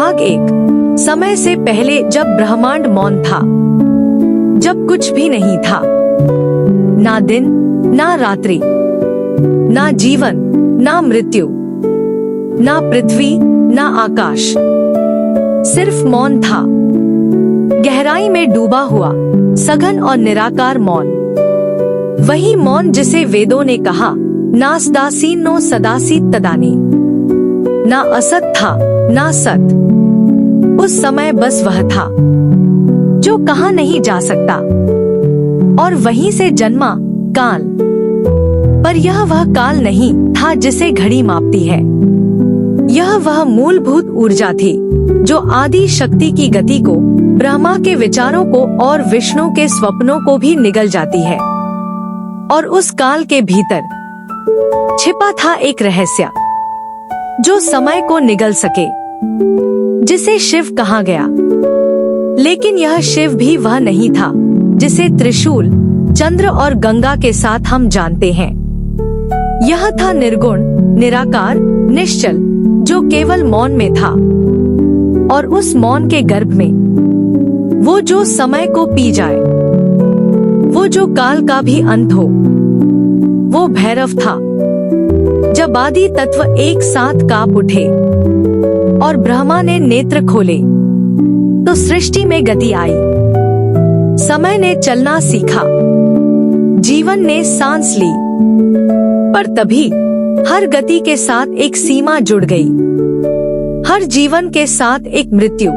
भाग 1। समय से पहले जब ब्रह्मांड मौन था, जब कुछ भी नहीं था, ना दिन ना रात्रि, ना जीवन ना मृत्यु, ना पृथ्वी ना आकाश, सिर्फ मौन था। गहराई में डूबा हुआ सघन और निराकार मौन, वही मौन जिसे वेदों ने कहा नासदासीनो सदासी तदानी, ना असत था ना सत। उस समय बस वह था जो कहा नहीं जा सकता, और वहीं से जन्मा काल। पर यह वह काल नहीं था जिसे घड़ी मापती है। यह वह मूलभूत ऊर्जा थी जो आदि शक्ति की गति को, ब्रह्मा के विचारों को और विष्णु के स्वप्नों को भी निगल जाती है। और उस काल के भीतर छिपा था एक रहस्य जो समय को निगल सके, जिसे शिव कहा गया। लेकिन यह शिव भी वह नहीं था जिसे त्रिशूल, चंद्र और गंगा के साथ हम जानते हैं। यह था निर्गुण, निराकार, निश्चल, जो केवल मौन में था। और उस मौन के गर्भ में वो जो समय को पी जाए, वो जो काल का भी अंत हो, वो भैरव था। जब आदि तत्व एक साथ कांप उठे और ब्रह्मा ने नेत्र खोले, तो सृष्टि में गति आई। समय ने चलना सीखा, जीवन ने सांस ली। पर तभी हर गति के साथ एक सीमा जुड़ गई, हर जीवन के साथ एक मृत्यु,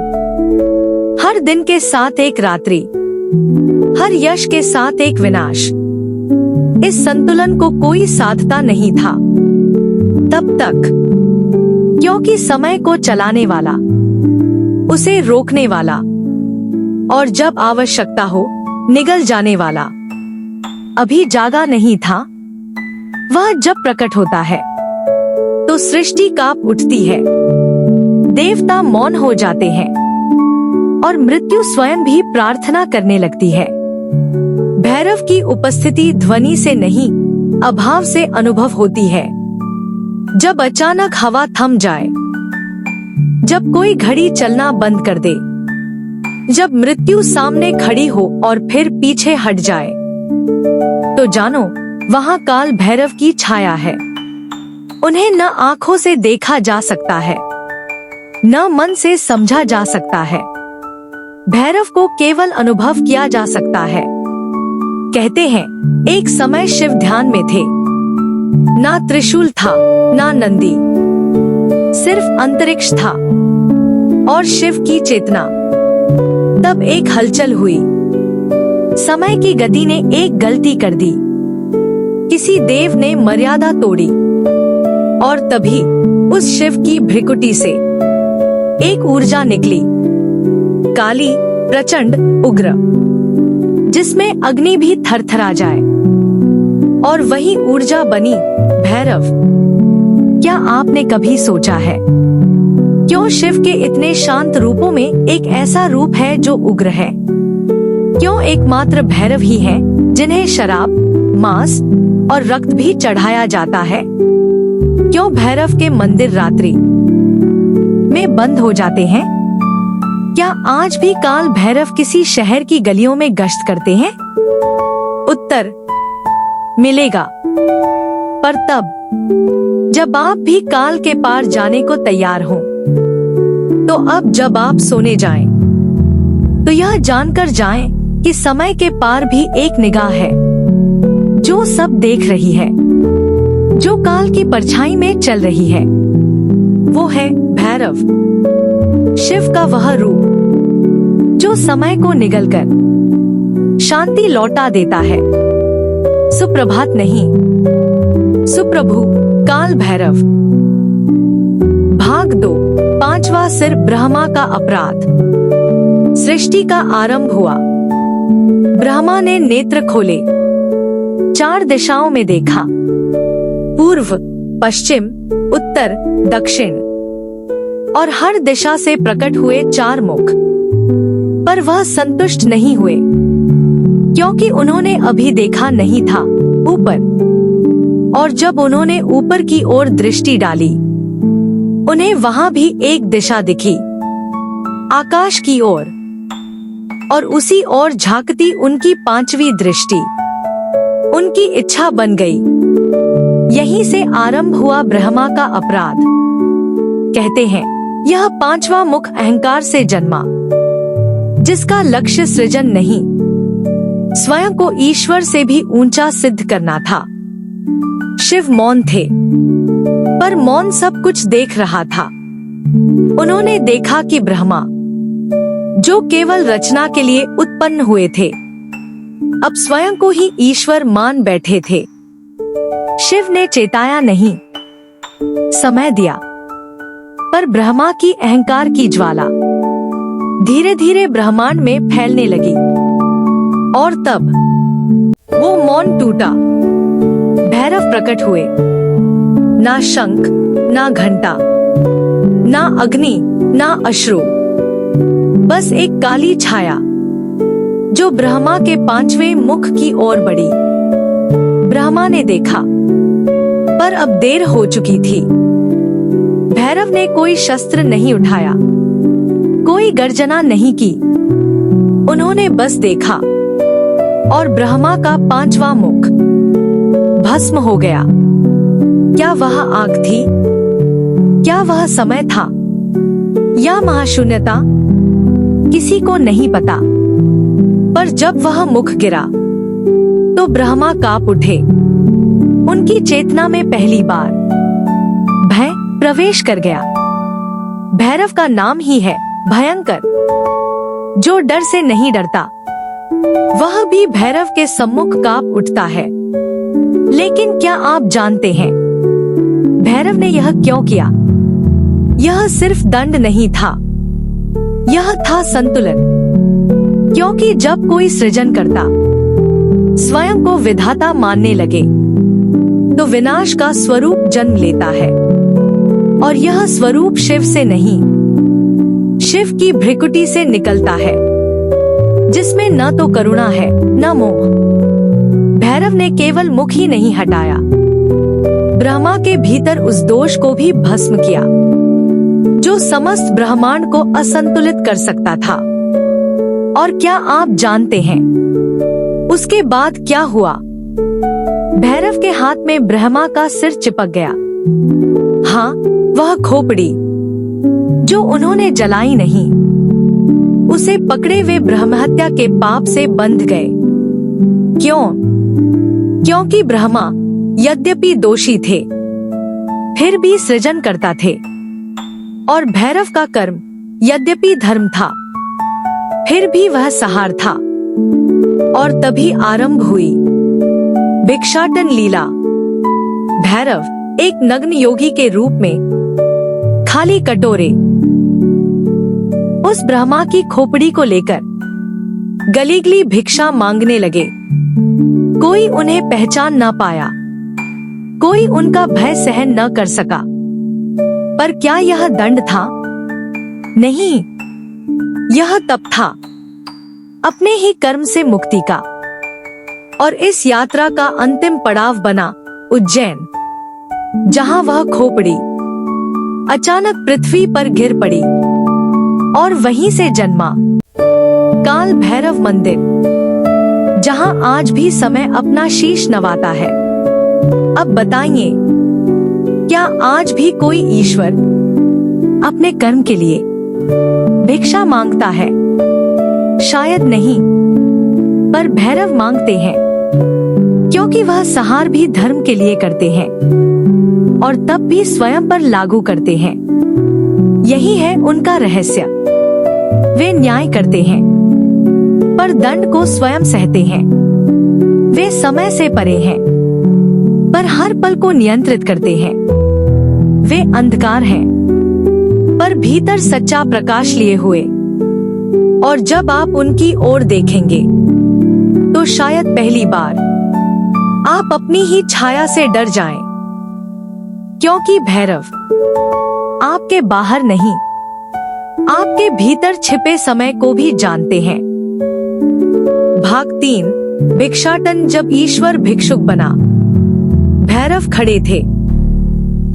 हर दिन के साथ एक रात्रि, हर यश के साथ एक विनाश। इस संतुलन को कोई साधता नहीं था तब तक, क्योंकि समय को चलाने वाला, उसे रोकने वाला और जब आवश्यकता हो निगल जाने वाला अभी जागा नहीं था। वह जब प्रकट होता है तो सृष्टि कांप उठती है, देवता मौन हो जाते हैं और मृत्यु स्वयं भी प्रार्थना करने लगती है। भैरव की उपस्थिति ध्वनि से नहीं, अभाव से अनुभव होती है। जब अचानक हवा थम जाए, जब कोई घड़ी चलना बंद कर दे, जब मृत्यु सामने खड़ी हो और फिर पीछे हट जाए, तो जानो वहाँ काल भैरव की छाया है। उन्हें न आंखों से देखा जा सकता है, न मन से समझा जा सकता है। भैरव को केवल अनुभव किया जा सकता है। कहते हैं एक समय शिव ध्यान में थे, ना त्रिशूल था ना नंदी, सिर्फ अंतरिक्ष था और शिव की चेतना। तब एक हलचल हुई, समय की गति ने एक गलती कर दी, किसी देव ने मर्यादा तोड़ी, और तभी उस शिव की भ्रिकुटी से एक ऊर्जा निकली, काली, प्रचंड, उग्र, जिसमें अग्नि भी थरथरा जाए। और वही ऊर्जा बनी भैरव। क्या आपने कभी सोचा है क्यों शिव के इतने शांत रूपों में एक ऐसा रूप है जो उग्र है? क्यों एकमात्र भैरव ही हैं जिन्हें शराब, मांस और रक्त भी चढ़ाया जाता है? क्यों भैरव के मंदिर रात्रि में बंद हो जाते हैं? क्या आज भी काल भैरव किसी शहर की गलियों में गश्त करते हैं? उत्तर मिलेगा, पर तब जब आप भी काल के पार जाने को तैयार हो। तो अब जब आप सोने जाएं, तो यह जानकर जाएं कि समय के पार भी एक निगाह है जो सब देख रही है, जो काल की परछाई में चल रही है। वो है भैरव, शिव का वह रूप जो समय को निगलकर शांति लौटा देता है। सुप्रभात नहीं, सुप्रभु काल भैरव। भाग 2। 5वां सिर ब्रह्मा का अपराध। सृष्टि का आरंभ हुआ। ब्रह्मा ने नेत्र खोले, 4 दिशाओं में देखा, पूर्व, पश्चिम, उत्तर, दक्षिण, और हर दिशा से प्रकट हुए 4 मुख। पर वह संतुष्ट नहीं हुए, क्योंकि उन्होंने अभी देखा नहीं था ऊपर। और जब उन्होंने ऊपर की ओर दृष्टि डाली, उन्हें वहां भी एक दिशा दिखी, आकाश की ओर, और उसी ओर झांकती उनकी पांचवी दृष्टि उनकी इच्छा बन गई। यहीं से आरंभ हुआ ब्रह्मा का अपराध। कहते हैं यह पांचवा मुख अहंकार से जन्मा, जिसका लक्ष्य सृजन नहीं, स्वयं को ईश्वर से भी ऊंचा सिद्ध करना था। शिव मौन थे, पर मौन सब कुछ देख रहा था। उन्होंने देखा कि ब्रह्मा, जो केवल रचना के लिए उत्पन्न हुए थे, अब स्वयं को ही ईश्वर मान बैठे थे। शिव ने चेताया नहीं, समय दिया, पर ब्रह्मा की अहंकार की ज्वाला धीरे धीरे ब्रह्मांड में फैलने लगी। और तब वो मौन टूटा। भैरव प्रकट हुए। ना शंख, ना घंटा, ना अग्नि, ना अश्रु, बस एक काली छाया जो ब्रह्मा के पांचवें मुख की ओर बढ़ी। ब्रह्मा ने देखा, पर अब देर हो चुकी थी। भैरव ने कोई शस्त्र नहीं उठाया, कोई गर्जना नहीं की। उन्होंने बस देखा, और ब्रह्मा का पांचवा मुख भस्म हो गया। क्या वह आग थी? क्या वह समय था या महाशून्यता? किसी को नहीं पता। पर जब वह मुख गिरा तो ब्रह्मा कांप उठे। उनकी चेतना में पहली बार भय प्रवेश कर गया। भैरव का नाम ही है भयंकर, जो डर से नहीं डरता, वह भी भैरव के सम्मुख कांप उठता है। लेकिन क्या आप जानते हैं भैरव ने यह क्यों किया? यह सिर्फ दंड नहीं था, यह था संतुलन। क्योंकि जब कोई सृजन करता स्वयं को विधाता मानने लगे, तो विनाश का स्वरूप जन्म लेता है। और यह स्वरूप शिव से नहीं, शिव की भ्रिकुटी से निकलता है, जिसमें न तो करुणा है न मोह। भैरव ने केवल मुख ही नहीं हटाया, ब्रह्मा के भीतर उस दोष को भी भस्म किया जो समस्त ब्रह्मांड को असंतुलित कर सकता था। और क्या आप जानते हैं उसके बाद क्या हुआ? भैरव के हाथ में ब्रह्मा का सिर चिपक गया। हाँ, वह खोपड़ी जो उन्होंने जलाई नहीं, उसे पकड़े हुए ब्रह्महत्या के पाप से बंध गए। क्यों? क्योंकि ब्रह्मा यद्यपि दोषी थे, फिर भी सृजन करता थे। और भैरव का कर्म यद्यपि धर्म था, फिर भी वह संहार था। और तभी आरंभ हुई भिक्षाटन लीला। भैरव एक नग्न योगी के रूप में खाली कटोरे उस ब्रह्मा की खोपड़ी को लेकर गली भिक्षा मांगने लगे। कोई उन्हें पहचान न पाया, कोई उनका भय सहन न कर सका। पर क्या यह दंड था? नहीं, यह तप था, अपने ही कर्म से मुक्ति का। और इस यात्रा का अंतिम पड़ाव बना उज्जैन, जहां वह खोपड़ी अचानक पृथ्वी पर गिर पड़ी। और वहीं से जन्मा काल भैरव मंदिर, जहां आज भी समय अपना शीश नवाता है। अब बताइए, क्या आज भी कोई ईश्वर अपने कर्म के लिए भिक्षा मांगता है? शायद नहीं, पर भैरव मांगते हैं, क्योंकि वह संहार भी धर्म के लिए करते हैं और तब भी स्वयं पर लागू करते हैं। यही है उनका रहस्य। वे न्याय करते हैं, पर दंड को स्वयं सहते हैं। वे समय से परे हैं, पर हर पल को नियंत्रित करते हैं। वे अंधकार हैं, पर भीतर सच्चा प्रकाश लिए हुए। और जब आप उनकी ओर देखेंगे, तो शायद पहली बार आप अपनी ही छाया से डर जाएं, क्योंकि भैरव आपके बाहर नहीं, आपके भीतर छिपे समय को भी जानते हैं। भाग 3। भिक्षाटन। जब ईश्वर भिक्षुक बना, भैरव खड़े थे,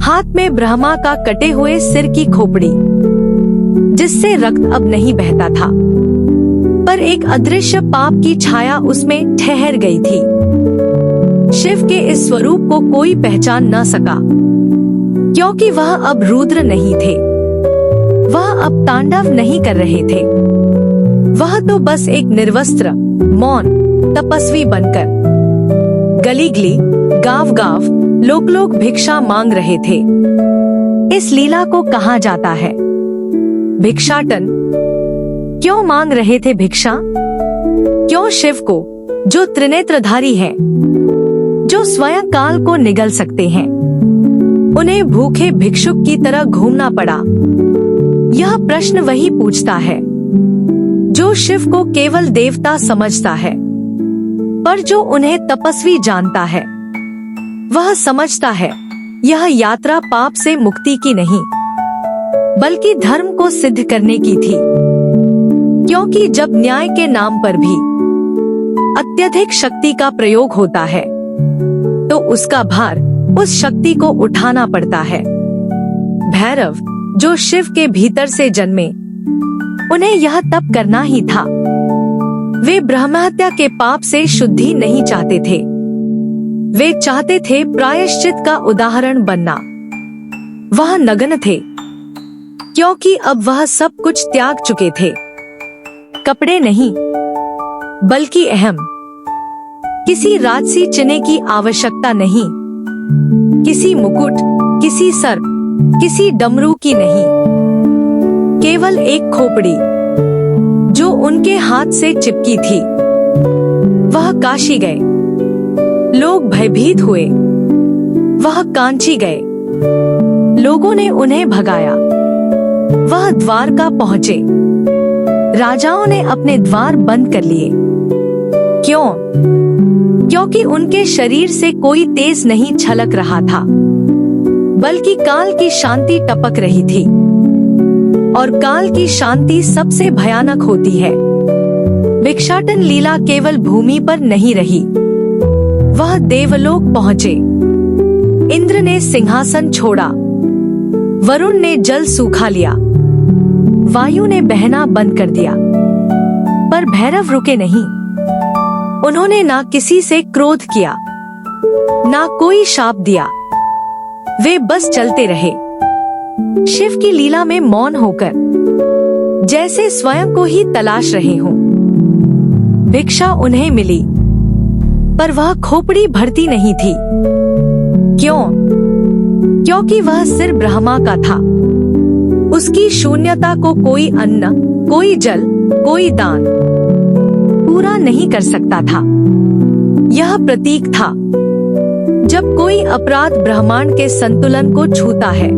हाथ में ब्रह्मा का कटे हुए सिर की खोपड़ी। जिससे रक्त अब नहीं बहता था, पर एक अदृश्य पाप की छाया उसमें ठहर गई थी। शिव के इस स्वरूप को कोई पहचान न सका, क्योंकि वह अब रुद्र नहीं थे, वह अब तांडव नहीं कर रहे थे। वह तो बस एक निर्वस्त्र, मौन तपस्वी बनकर गली गली, गांव गांव, लोक लोक भिक्षा मांग रहे थे। इस लीला को कहा जाता है भिक्षाटन। क्यों मांग रहे थे भिक्षा? क्यों शिव को, जो त्रिनेत्रधारी है, जो स्वयं काल को निगल सकते हैं, उन्हें भूखे भिक्षुक की तरह घूमना पड़ा? यह प्रश्न वही पूछता है जो शिव को केवल देवता समझता है, पर जो उन्हें तपस्वी जानता है, वह समझता है यह यात्रा पाप से मुक्ति की नहीं, बल्कि धर्म को सिद्ध करने की थी। क्योंकि जब न्याय के नाम पर भी अत्यधिक शक्ति का प्रयोग होता है, तो उसका भार उस शक्ति को उठाना पड़ता है। भैरव, जो शिव के भीतर से जन्मे, उन्हें यह तप करना ही था। वे ब्रह्महत्या के पाप से शुद्धि नहीं चाहते थे, वे चाहते थे प्रायश्चित का उदाहरण बनना। वह नग्न थे, क्योंकि अब वह सब कुछ त्याग चुके थे। कपड़े नहीं, बल्कि अहम। किसी राजसी चिन्ह की आवश्यकता नहीं, किसी मुकुट, किसी सर्प, किसी डमरू की नहीं। केवल एक खोपड़ी जो उनके हाथ से चिपकी थी। वह काशी गए, लोग भयभीत हुए। वह कांची गए, लोगों ने उन्हें भगाया। वह द्वारका पहुंचे, राजाओं ने अपने द्वार बंद कर लिए। क्यों? क्योंकि उनके शरीर से कोई तेज नहीं छलक रहा था, बल्कि काल की शांति टपक रही थी। और काल की शांति सबसे भयानक होती है। भिक्षाटन लीला केवल भूमि पर नहीं रही, वह देवलोक पहुंचे। इंद्र ने सिंहासन छोड़ा, वरुण ने जल सूखा लिया, वायु ने बहना बंद कर दिया, पर भैरव रुके नहीं। उन्होंने ना किसी से क्रोध किया, ना कोई शाप दिया, वे बस चलते रहे, शिव की लीला में मौन होकर, जैसे स्वयं को ही तलाश रहे हों। भिक्षा उन्हें मिली, पर वह खोपड़ी भरती नहीं थी। क्यों? क्योंकि वह सिर ब्रह्मा का था। उसकी शून्यता को कोई अन्न, कोई जल, कोई दान पूरा नहीं कर सकता था। यह प्रतीक था, जब कोई अपराध ब्रह्मांड के संतुलन को छूता है,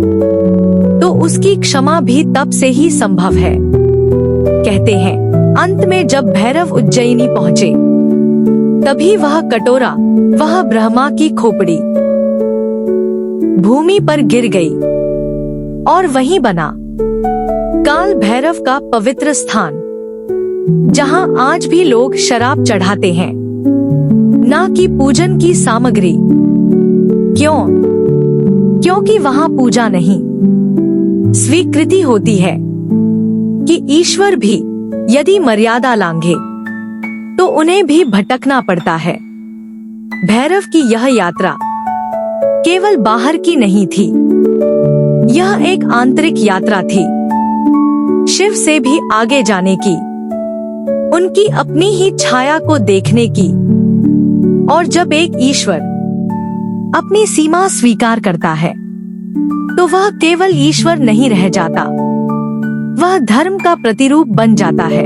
तो उसकी क्षमा भी तब से ही संभव है। कहते हैं, अंत में जब भैरव उज्जैनी पहुंचे, तभी वह कटोरा, वह ब्रह्मा की खोपड़ी भूमि पर गिर गई और वहीं बना काल भैरव का पवित्र स्थान, जहां आज भी लोग शराब चढ़ाते हैं, ना कि पूजन की सामग्री। क्यों? क्योंकि वहां पूजा नहीं, स्वीकृति होती है कि ईश्वर भी यदि मर्यादा लांघे, तो उन्हें भी भटकना पड़ता है। भैरव की यह यात्रा केवल बाहर की नहीं थी, यह एक आंतरिक यात्रा थी, शिव से भी आगे जाने की, उनकी अपनी ही छाया को देखने की। और जब एक ईश्वर अपनी सीमा स्वीकार करता है, तो वह केवल ईश्वर नहीं रह जाता, वह धर्म का प्रतिरूप बन जाता है।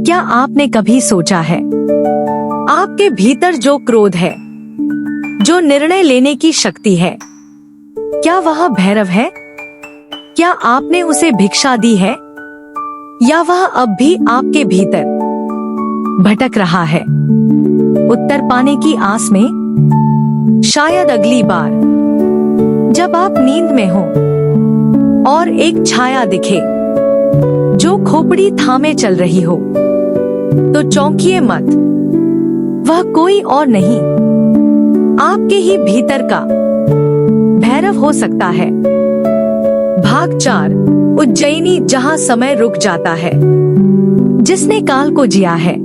क्या आपने कभी सोचा है, आपके भीतर जो क्रोध है, जो निर्णय लेने की शक्ति है, क्या वह भैरव है? क्या आपने उसे भिक्षा दी है, या वह अब भी आपके भीतर भटक रहा है? उत्तर पाने की आस में शायद अगली बार जब आप नींद में हो और एक छाया दिखे जो खोपड़ी थामे चल रही हो, तो चौंकिए मत, वह कोई और नहीं, आपके ही भीतर का भैरव हो सकता है। भाग 4 उज्जयिनी जहाँ समय रुक जाता है। जिसने काल को जिया है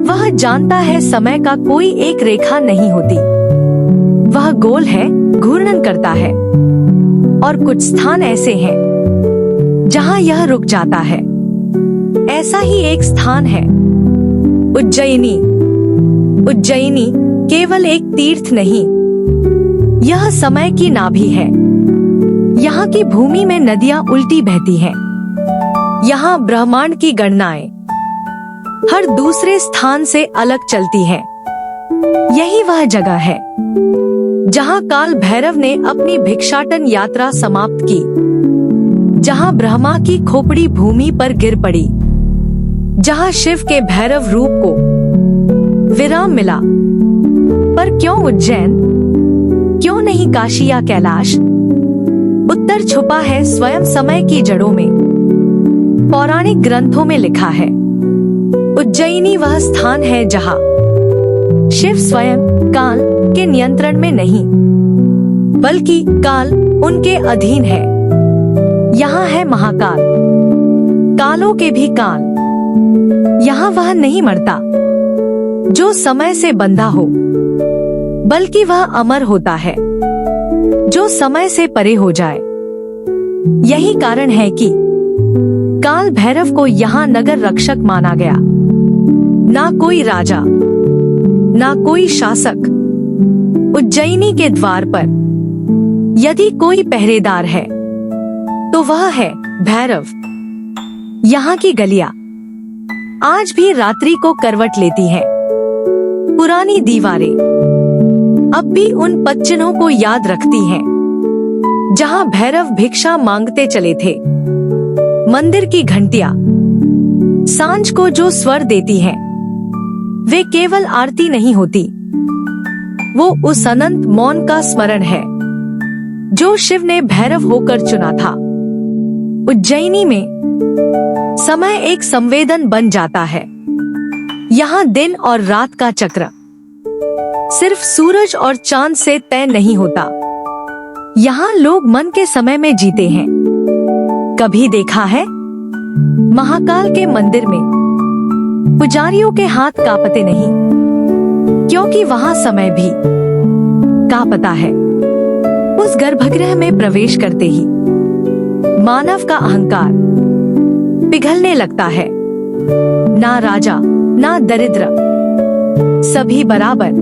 वह जानता है समय का कोई एक रेखा नहीं होती, वह गोल है, घूर्णन करता है। और कुछ स्थान ऐसे हैं जहाँ यह रुक जाता है। ऐसा ही एक स्थान है उज्जयिनी। उज्जयिनी केवल एक तीर्थ नहीं, यह समय की नाभि है। यहाँ की भूमि में नदियां उल्टी बहती हैं। यहाँ ब्रह्मांड की गणनाएं हर दूसरे स्थान से अलग चलती हैं। यही वह जगह है जहाँ काल भैरव ने अपनी भिक्षाटन यात्रा समाप्त की, जहाँ ब्रह्मा की खोपड़ी भूमि पर गिर पड़ी, जहाँ शिव के भैरव रूप को विराम मिला। पर क्यों उज्जैन, क्यों नहीं काशी या कैलाश? उत्तर छुपा है स्वयं समय की जड़ों में। पौराणिक ग्रंथों में लिखा है उज्जयिनी वह स्थान है जहाँ शिव स्वयं काल के नियंत्रण में नहीं, बल्कि काल उनके अधीन है। यहाँ है महाकाल, कालों के भी काल। यहाँ वह नहीं मरता जो समय से बंधा हो, बल्कि वह अमर होता है जो समय से परे हो जाए। यही कारण है कि काल भैरव को यहाँ नगर रक्षक माना गया। ना कोई राजा, ना कोई शासक। उज्जयिनी के द्वार पर यदि कोई पहरेदार है तो वह है भैरव। यहाँ की गलियां आज भी रात्रि को करवट लेती हैं। पुरानी दीवारें अब भी उन पच्चिनों को याद रखती हैं जहाँ भैरव भिक्षा मांगते चले थे। मंदिर की घंटियां सांझ को जो स्वर देती हैं, वे केवल आरती नहीं होती, वो उस अनंत मौन का स्मरण है जो शिव ने भैरव होकर चुना था। उज्जयिनी में समय एक संवेदन बन जाता है। यहाँ दिन और रात का चक्र सिर्फ सूरज और चांद से तय नहीं होता। यहाँ लोग मन के समय में जीते हैं। कभी देखा है महाकाल के मंदिर में पुजारियों के हाथ कांपते नहीं, क्योंकि वहाँ समय भी कांपता है। उस गर्भगृह में प्रवेश करते ही मानव का अहंकार पिघलने लगता है। ना राजा, ना दरिद्र, सभी बराबर,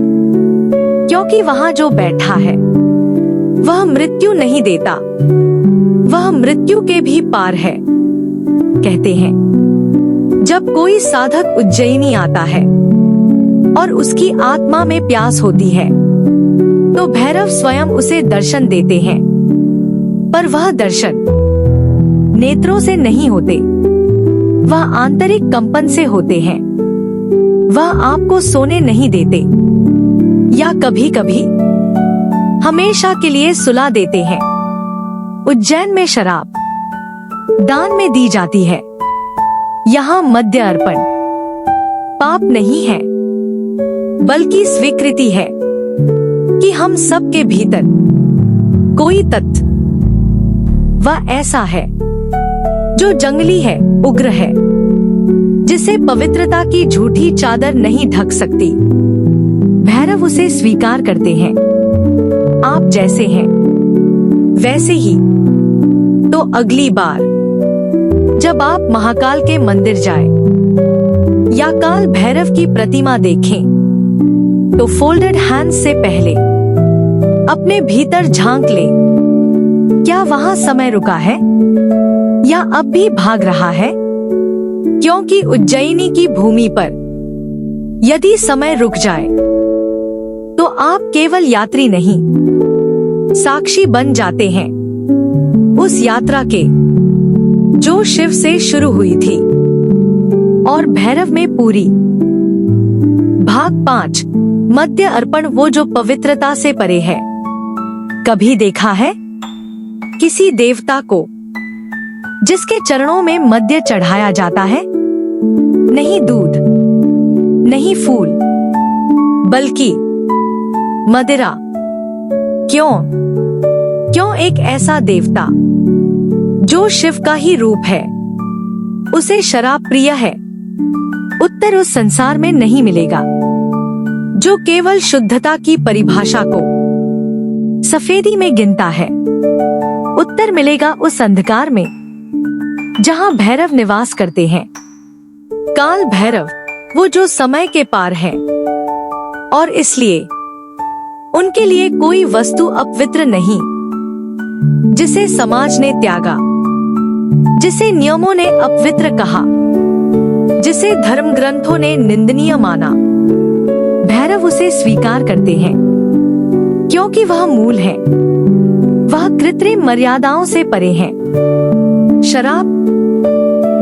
क्योंकि वहाँ जो बैठा है वह मृत्यु नहीं देता, वह मृत्यु के भी पार है। कहते हैं जब कोई साधक उज्जयिनी आता है और उसकी आत्मा में प्यास होती है तो भैरव स्वयं उसे दर्शन देते हैं। पर वह दर्शन नेत्रों से नहीं होते, वह आंतरिक कंपन से होते हैं। वह आपको सोने नहीं देते, या कभी कभी हमेशा के लिए सुला देते हैं। उज्जैन में शराब दान में दी जाती है। यहाँ मद्य अर्पण पाप नहीं है, बल्कि स्वीकृति है कि हम सब के भीतर कोई तत्व वह ऐसा है जो जंगली है, उग्र है, जिसे पवित्रता की झूठी चादर नहीं ढक सकती। भैरव उसे स्वीकार करते हैं। आप जैसे हैं वैसे ही। तो अगली बार जब आप महाकाल के मंदिर जाएं या काल भैरव की प्रतिमा देखें तो फोल्डेड हैंड्स से पहले अपने भीतर झांक ले। क्या वहाँ समय रुका है या अब भी भाग रहा है? क्योंकि उज्जयिनी की भूमि पर यदि समय रुक जाए तो आप केवल यात्री नहीं, साक्षी बन जाते हैं उस यात्रा के जो शिव से शुरू हुई थी और भैरव में पूरी। भाग 5 मद्य अर्पण, वो जो पवित्रता से परे है। कभी देखा है किसी देवता को जिसके चरणों में मद्य चढ़ाया जाता है? नहीं दूध, नहीं फूल, बल्कि मदिरा। क्यों? क्यों एक ऐसा देवता जो शिव का ही रूप है, उसे शराब प्रिय है? उत्तर उस संसार में नहीं मिलेगा जो केवल शुद्धता की परिभाषा को सफेदी में गिनता है। उत्तर मिलेगा उस अंधकार में जहां भैरव निवास करते हैं। काल भैरव, वो जो समय के पार है, और इसलिए उनके लिए कोई वस्तु अपवित्र नहीं जिसे समाज ने त्यागा, जिसे नियमों ने अपवित्र कहा, जिसे धर्म ग्रंथों ने निंदनीय माना। भैरव उसे स्वीकार करते हैं क्योंकि वह मूल है, वह कृत्रिम मर्यादाओं से परे है। शराब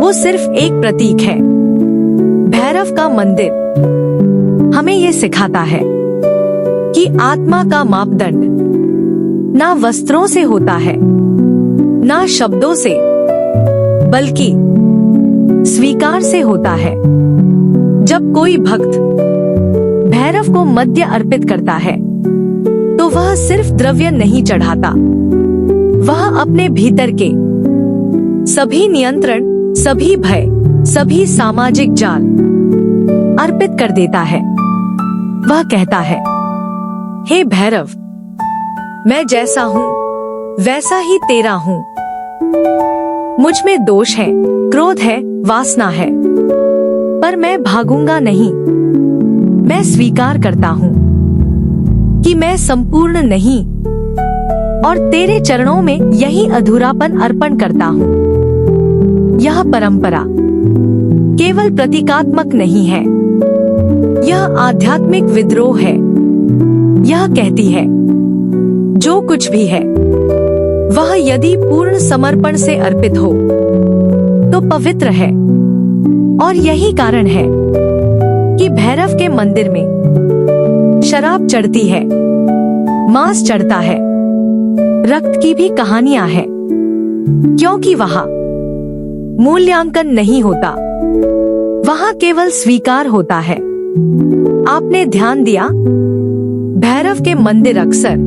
वो सिर्फ एक प्रतीक है। भैरव का मंदिर हमें ये सिखाता है कि आत्मा का मापदंड ना वस्त्रों से होता है, ना शब्दों से, बल्कि स्वीकार से होता है। जब कोई भक्त भैरव को मद्य अर्पित करता है तो वह सिर्फ द्रव्य नहीं चढ़ाता, वह अपने भीतर के सभी नियंत्रण, सभी भय, सभी सामाजिक जाल अर्पित कर देता है। वह कहता है, हे भैरव, मैं जैसा हूँ वैसा ही तेरा हूँ। मुझ में दोष है, क्रोध है, वासना है, पर मैं भागूंगा नहीं। मैं स्वीकार करता हूँ कि मैं संपूर्ण नहीं, और तेरे चरणों में यही अधूरापन अर्पण करता हूँ। यह परंपरा केवल प्रतीकात्मक नहीं है, यह आध्यात्मिक विद्रोह है। यह कहती है, जो कुछ भी है वह यदि पूर्ण समर्पण से अर्पित हो तो पवित्र है। और यही कारण है कि भैरव के मंदिर में शराब चढ़ती है, मांस चढ़ता है, रक्त की भी कहानियां हैं, क्योंकि वहां मूल्यांकन नहीं होता, वहां केवल स्वीकार होता है। आपने ध्यान दिया, भैरव के मंदिर अक्सर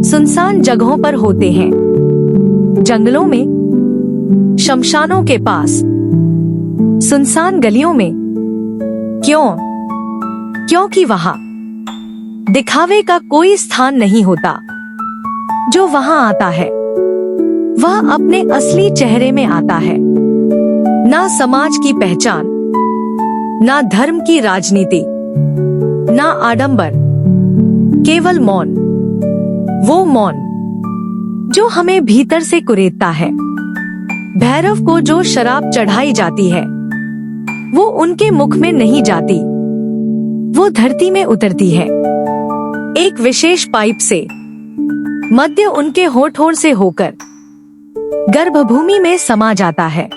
सुनसान जगहों पर होते हैं, जंगलों में, शमशानों के पास, सुनसान गलियों में। क्यों? क्योंकि वहां दिखावे का कोई स्थान नहीं होता। जो वहां आता है वह अपने असली चेहरे में आता है। ना समाज की पहचान, ना धर्म की राजनीति, ना आडंबर, केवल मौन। वो मौन जो हमें भीतर से कुरेदता है। भैरव को जो शराब चढ़ाई जाती है वो उनके मुख में नहीं जाती, वो धरती में उतरती है। एक विशेष पाइप से मद्य उनके होठों से होकर गर्भभूमि में समा जाता है।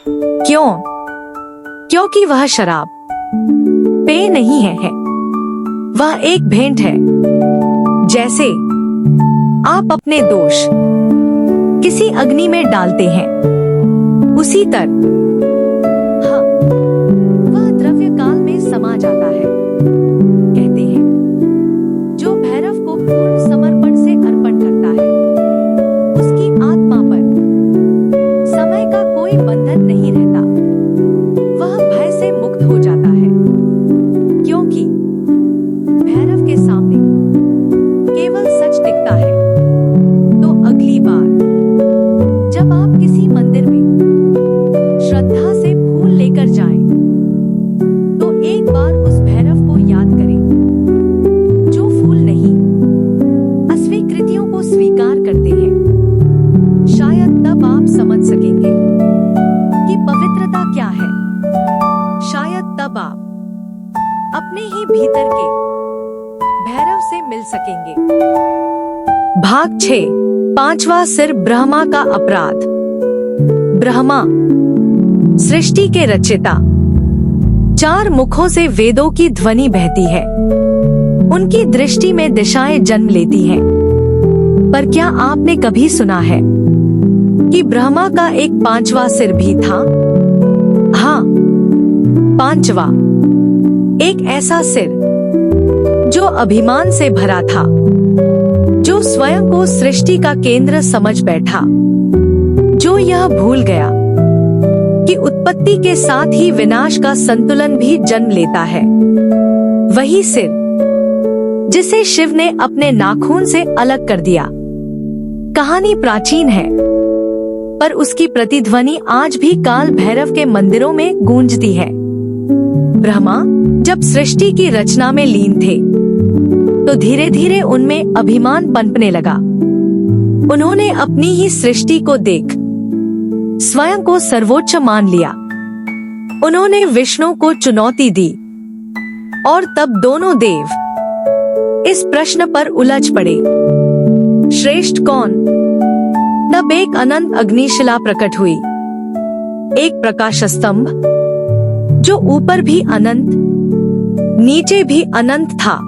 क्यों? क्योंकि वह शराब पेय नहीं है, वह एक भेंट है। जैसे आप अपने दोष किसी अग्नि में डालते हैं, उसी तरह वह द्रव्य काल में समा जाता है। कहते हैं, जो भैरव को पूर्ण समर्पण से अर्पण करता है उसकी आत्मा पर समय का कोई बंधन नहीं रहता, वह भय से मुक्त हो जाता है। क्योंकि भैरव के सामने केवल सच दिखता है। तो अगली बार जब आप किसी मंदिर में श्रद्धा से फूल लेकर जाएं, तो एक बार उस भैरव को याद करें जो फूल नहीं, अस्वीकृतियों को स्वीकार करते हैं। शायद तब आप समझ सकेंगे कि पवित्रता क्या है। शायद तब आप अपने ही भीतर के भैरव से मिल सकेंगे। भाग 6, 5वां सिर, ब्रह्मा का अपराध। ब्रह्मा, सृष्टि के रचयिता, 4 मुखों से वेदों की ध्वनि बहती है। उनकी दृष्टि में दिशाएं जन्म लेती हैं। पर क्या आपने कभी सुना है कि ब्रह्मा का एक 5वां सिर भी था? हाँ, 5वां, एक ऐसा सिर जो अभिमान से भरा था, जो स्वयं को सृष्टि का केंद्र समझ बैठा। जो यह भूल गया कि उत्पत्ति के साथ ही विनाश का संतुलन भी जन्म लेता है। वही सिर जिसे शिव ने अपने नाखून से अलग कर दिया। कहानी प्राचीन है, पर उसकी प्रतिध्वनि आज भी काल भैरव के मंदिरों में गूंजती है। ब्रह्मा जब सृष्टि की रचना में लीन थे, तो धीरे धीरे उनमें अभिमान पनपने लगा। उन्होंने अपनी ही सृष्टि को देख स्वयं को सर्वोच्च मान लिया। उन्होंने विष्णु को चुनौती दी और तब दोनों देव इस प्रश्न पर उलझ पड़े, श्रेष्ठ कौन? तब एक अनंत अग्निशिला प्रकट हुई, एक प्रकाश स्तंभ जो ऊपर भी अनंत नीचे भी अनंत था।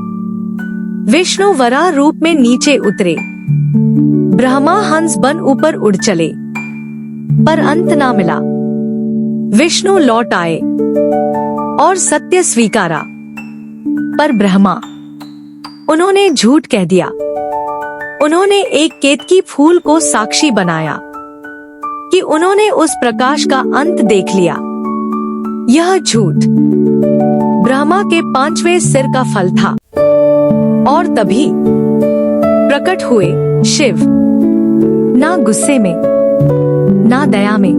विष्णु वराह रूप में नीचे उतरे, ब्रह्मा हंस बन ऊपर उड़ चले, पर अंत ना मिला। विष्णु लौट आए और सत्य स्वीकारा, पर ब्रह्मा उन्होंने झूठ कह दिया। उन्होंने एक केतकी फूल को साक्षी बनाया कि उन्होंने उस प्रकाश का अंत देख लिया। यह झूठ ब्रह्मा के 5वें सिर का फल था। और तभी प्रकट हुए शिव, ना गुस्से में ना दया में,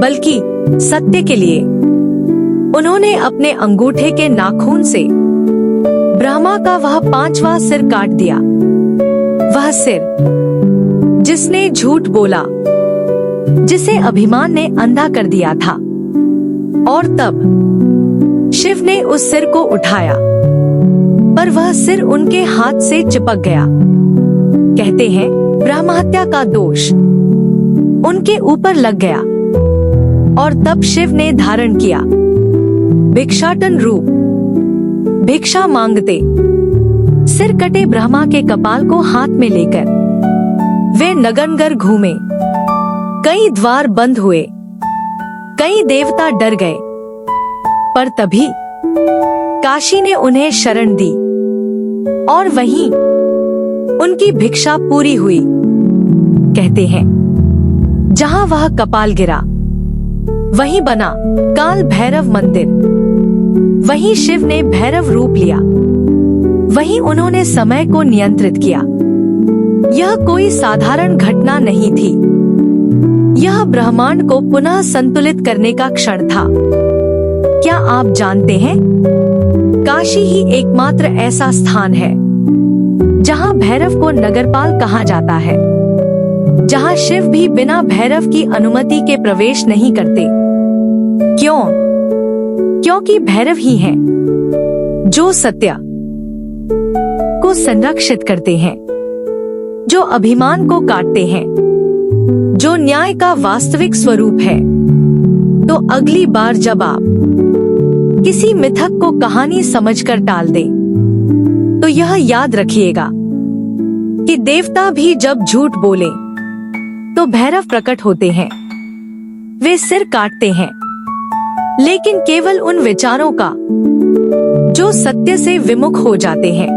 बल्कि सत्य के लिए। उन्होंने अपने अंगूठे के नाखून से ब्रह्मा का वह 5वां सिर काट दिया। वह सिर जिसने झूठ बोला, जिसे अभिमान ने अंधा कर दिया था। और तब शिव ने उस सिर को उठाया, पर वह सिर उनके हाथ से चिपक गया। कहते हैं ब्रह्महत्या का दोष उनके ऊपर लग गया। और तब शिव ने धारण किया भिक्षाटन रूप। भिक्षा मांगते सिर कटे ब्रह्मा के कपाल को हाथ में लेकर वे नगनगर घूमे। कई द्वार बंद हुए, कई देवता डर गए, पर तभी काशी ने उन्हें शरण दी और वहीं उनकी भिक्षा पूरी हुई। कहते हैं जहां वह कपाल गिरा, वहीं बना काल भैरव मंदिर। वहीं शिव ने भैरव रूप लिया, वहीं उन्होंने समय को नियंत्रित किया। यह कोई साधारण घटना नहीं थी, यह ब्रह्मांड को पुनः संतुलित करने का क्षण था। क्या आप जानते हैं, काशी ही एकमात्र ऐसा स्थान है जहां भैरव को नगरपाल कहा जाता है, जहां शिव भी बिना भैरव की अनुमति के प्रवेश नहीं करते। क्यों? क्योंकि भैरव ही हैं जो सत्य को संरक्षित करते हैं, जो अभिमान को काटते हैं, जो न्याय का वास्तविक स्वरूप है। तो अगली बार जब आप किसी मिथक को कहानी समझकर टाल दें, तो यह याद रखिएगा कि देवता भी जब झूठ बोले तो भैरव प्रकट होते हैं। वे सिर काटते हैं, लेकिन केवल उन विचारों का जो सत्य से विमुख हो जाते हैं।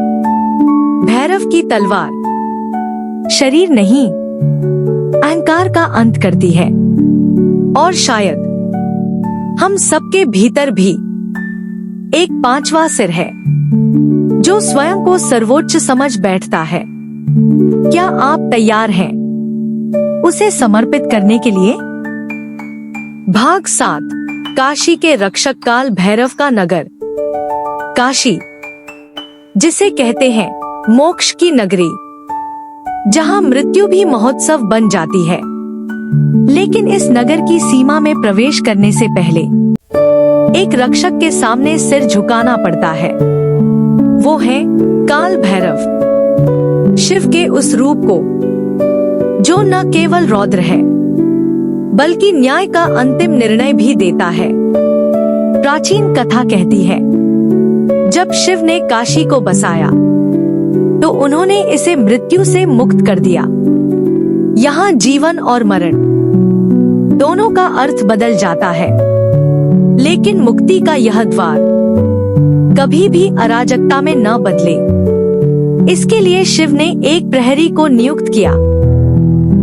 भैरव की तलवार शरीर नहीं, अहंकार का अंत करती है। और शायद हम सबके भीतर भी एक 5वां सिर है, जो स्वयं को सर्वोच्च समझ बैठता है। क्या आप तैयार हैं उसे समर्पित करने के लिए? भाग 7, काशी के रक्षक काल भैरव का नगर। काशी, जिसे कहते हैं मोक्ष की नगरी, जहां मृत्यु भी महोत्सव बन जाती है। लेकिन इस नगर की सीमा में प्रवेश करने से पहले एक रक्षक के सामने सिर झुकाना पड़ता है। वो है काल भैरव, शिव के उस रूप को जो न केवल रौद्र है, बल्कि न्याय का अंतिम निर्णय भी देता है। प्राचीन कथा कहती है, जब शिव ने काशी को बसाया, तो उन्होंने इसे मृत्यु से मुक्त कर दिया। यहाँ जीवन और मरण दोनों का अर्थ बदल जाता है, लेकिन मुक्ति का यह द्वार कभी भी अराजकता में न बदले। इसके लिए शिव ने एक प्रहरी को नियुक्त किया।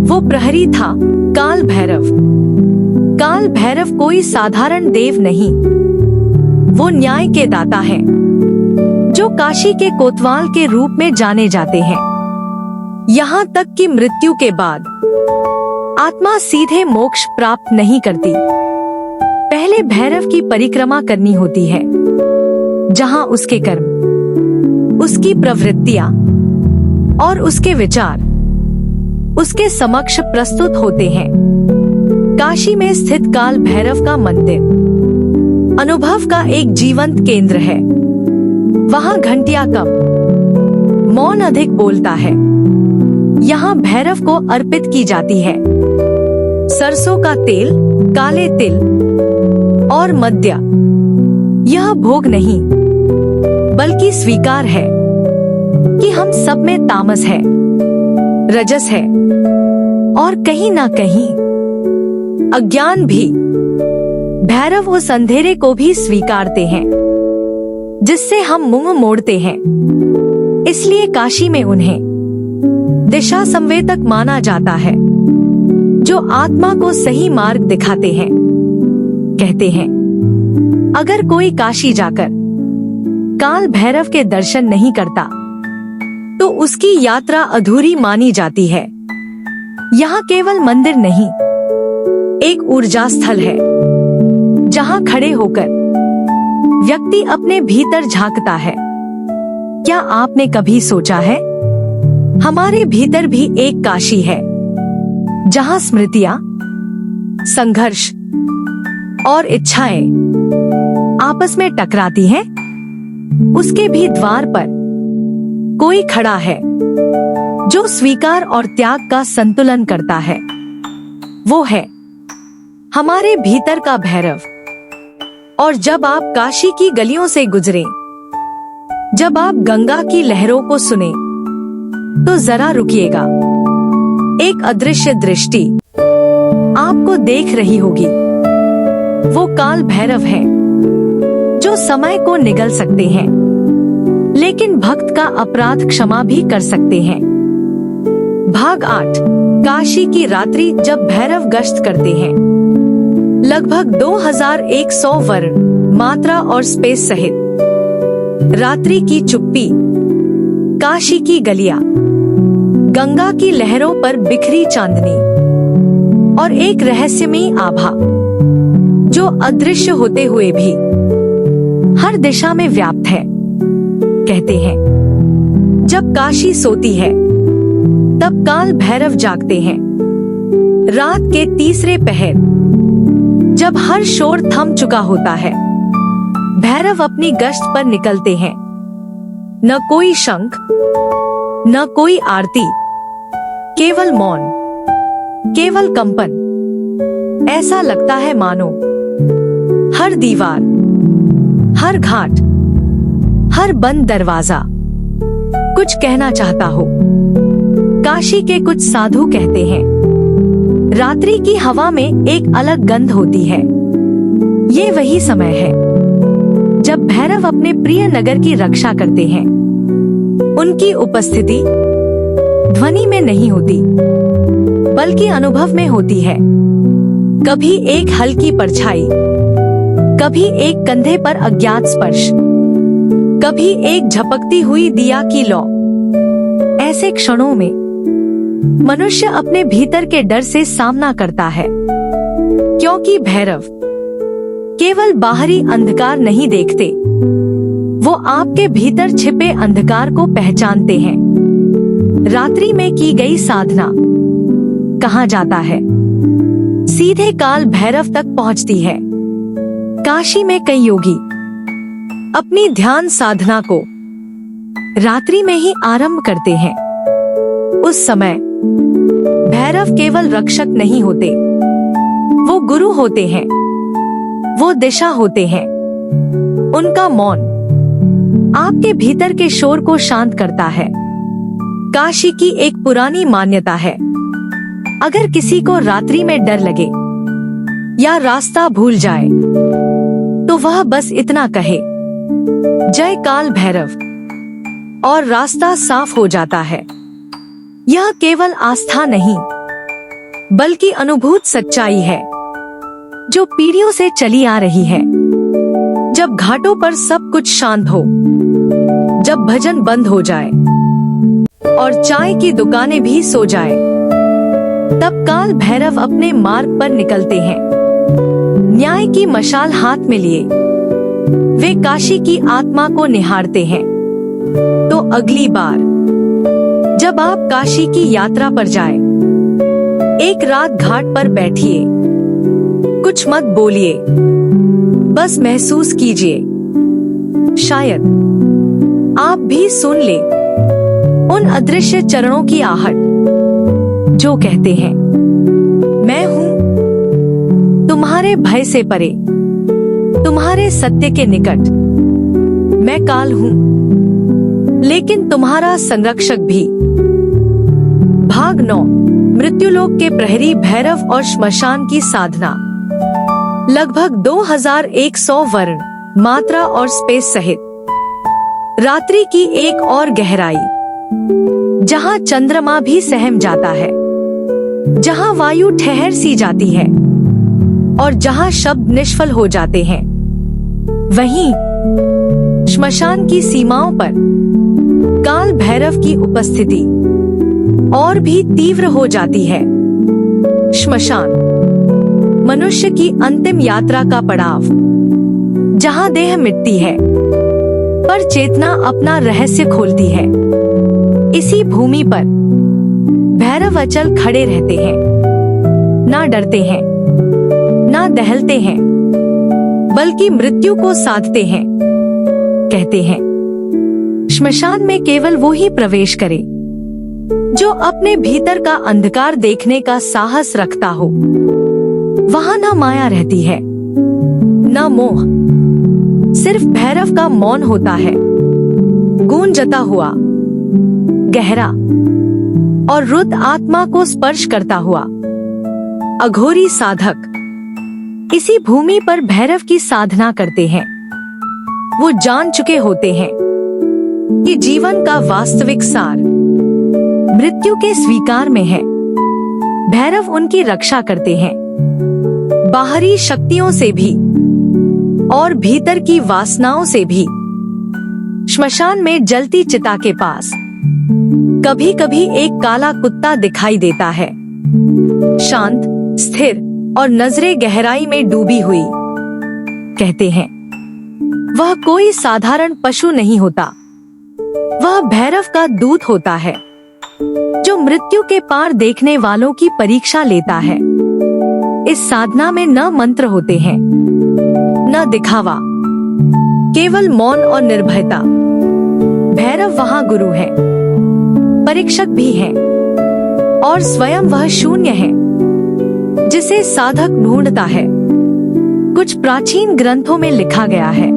वो प्रहरी था, काल भैरव। काल भैरव कोई साधारण देव नहीं, वो न्याय के दाता हैं, जो काशी के कोतवाल के रूप में जाने जाते हैं। यहाँ तक कि मृत्यु के बाद आत्मा सीधे मोक्ष प्राप्त नहीं करती, पहले भैरव की परिक्रमा करनी होती है, जहाँ उसके कर्म, उसकी प्रवृत्तियां और उसके विचार उसके समक्ष प्रस्तुत होते हैं। काशी में स्थित काल भैरव का मंदिर अनुभव का एक जीवंत केंद्र है। वहाँ घंटियां कम, मौन अधिक बोलता है। यहाँ भैरव को अर्पित की जाती है सरसों का तेल, काले तिल और मद्य। यह भोग नहीं, बल्कि स्वीकार है कि हम सब में तामस है, रजस है और कहीं ना कहीं अज्ञान भी। भैरव उस अंधेरे को भी स्वीकारते हैं जिससे हम मुंह मोड़ते हैं। इसलिए काशी में उन्हें दिशा संवेदक माना जाता है, जो आत्मा को सही मार्ग दिखाते हैं। कहते हैं, अगर कोई काशी जाकर काल भैरव के दर्शन नहीं करता तो उसकी यात्रा अधूरी मानी जाती है। यहाँ केवल मंदिर नहीं, एक ऊर्जा स्थल है, जहाँ खड़े होकर व्यक्ति अपने भीतर झांकता है। क्या आपने कभी सोचा है, हमारे भीतर भी एक काशी है, जहाँ स्मृतियाँ, संघर्ष और इच्छाएं आपस में टकराती हैं? उसके भी द्वार पर कोई खड़ा है, जो स्वीकार और त्याग का संतुलन करता है। वो है हमारे भीतर का भैरव। और जब आप काशी की गलियों से गुजरें, जब आप गंगा की लहरों को सुने, तो जरा रुकिएगा। एक अदृश्य दृष्टि आपको देख रही होगी। वो काल भैरव है, जो समय को निगल सकते हैं, लेकिन भक्त का अपराध क्षमा भी कर सकते हैं। भाग 8, काशी की रात्रि जब भैरव गश्त करते हैं। लगभग 2100 वर्ण, मात्रा और स्पेस सहित रात्रि की चुप्पी, काशी की गलियां, गंगा की लहरों पर बिखरी चांदनी और एक रहस्यमयी आभा जो अदृश्य होते हुए भी हर दिशा में व्याप्त है। कहते हैं, जब काशी सोती है तब काल भैरव जागते हैं। रात के तीसरे पहर, जब हर शोर थम चुका होता है, भैरव अपनी गश्त पर निकलते हैं। न कोई शंख, न कोई आरती, केवल मौन, केवल कंपन। ऐसा लगता है मानो हर दीवार, हर घाट, हर बंद दरवाजा कुछ कहना चाहता हो। काशी के कुछ साधु कहते हैं, रात्रि की हवा में एक अलग गंध होती है। ये वही समय है जब भैरव अपने प्रिय नगर की रक्षा करते हैं। उनकी उपस्थिति ध्वनि में नहीं होती, बल्कि अनुभव में होती है। कभी एक हल्की परछाई, कभी एक कंधे पर अज्ञात स्पर्श, कभी एक झपकती हुई दिया की लौ। ऐसे क्षणों में मनुष्य अपने भीतर के डर से सामना करता है, क्योंकि भैरव केवल बाहरी अंधकार नहीं देखते, वो आपके भीतर छिपे अंधकार को पहचानते हैं। रात्रि में की गई साधना कहा जाता है, सीधे काल भैरव तक पहुंचती है। काशी में कई योगी अपनी ध्यान साधना को रात्रि में ही आरंभ करते हैं। उस समय भैरव केवल रक्षक नहीं होते, वो गुरु होते हैं, वो दिशा होते हैं। उनका मौन आपके भीतर के शोर को शांत करता है। काशी की एक पुरानी मान्यता है, अगर किसी को रात्रि में डर लगे या रास्ता भूल जाए, तो वह बस इतना कहे, जय काल भैरव, और रास्ता साफ हो जाता है। यह केवल आस्था नहीं, बल्कि अनुभूत सच्चाई है जो पीढ़ियों से चली आ रही है। जब घाटों पर सब कुछ शांत हो, जब भजन बंद हो जाए और चाय की दुकानें भी सो जाए, तब काल भैरव अपने मार्ग पर निकलते हैं। न्याय की मशाल हाथ में लिए वे काशी की आत्मा को निहारते हैं। तो अगली बार जब आप काशी की यात्रा पर जाएं, एक रात घाट पर बैठिए, कुछ मत बोलिए, बस महसूस कीजिए। शायद आप भी सुन ले उन अदृश्य चरणों की आहट जो कहते हैं, मैं हूँ तुम्हारे भय से परे, तुम्हारे सत्य के निकट। मैं काल हूँ, लेकिन तुम्हारा संरक्षक भी। भाग 9। मृत्युलोक के प्रहरी भैरव और श्मशान की साधना। लगभग 2100 वर्ण, मात्रा और स्पेस सहित रात्रि की एक और गहराई, जहां चंद्रमा भी सहम जाता है, जहां वायु ठहर सी जाती है और जहां शब्द निष्फल हो जाते हैं, वहीं श्मशान की सीमाओं पर काल भैरव की उपस्थिति और भी तीव्र हो जाती है। श्मशान मनुष्य की अंतिम यात्रा का पड़ाव, जहां देह मिटती है पर चेतना अपना रहस्य खोलती है। इसी भूमि पर भैरव अचल खड़े रहते हैं, ना डरते हैं, ना दहलते हैं, बल्कि मृत्यु को साधते हैं। कहते हैं, श्मशान में केवल वो ही प्रवेश करे जो अपने भीतर का अंधकार देखने का साहस रखता हो। वहां न माया रहती है, न मोह, सिर्फ भैरव का मौन होता है, गूंजता हुआ, गहरा और रुद्र आत्मा को स्पर्श करता हुआ। अघोरी साधक इसी भूमि पर भैरव की साधना करते हैं। वो जान चुके होते हैं कि जीवन का वास्तविक सार मृत्यु के स्वीकार में है। भैरव उनकी रक्षा करते हैं, बाहरी शक्तियों से भी और भीतर की वासनाओं से भी। श्मशान में जलती चिता के पास कभी कभी एक काला कुत्ता दिखाई देता है, शांत, स्थिर और नजरें गहराई में डूबी हुई। कहते हैं, वह कोई साधारण पशु नहीं होता, वह भैरव का दूत होता है जो मृत्यु के पार देखने वालों की परीक्षा लेता है। इस साधना में न मंत्र होते हैं, न दिखावा, केवल मौन और निर्भयता। भैरव वहां गुरु है, परीक्षक भी है, और स्वयं वह शून्य है जिसे साधक ढूंढता है। कुछ प्राचीन ग्रंथों में लिखा गया है,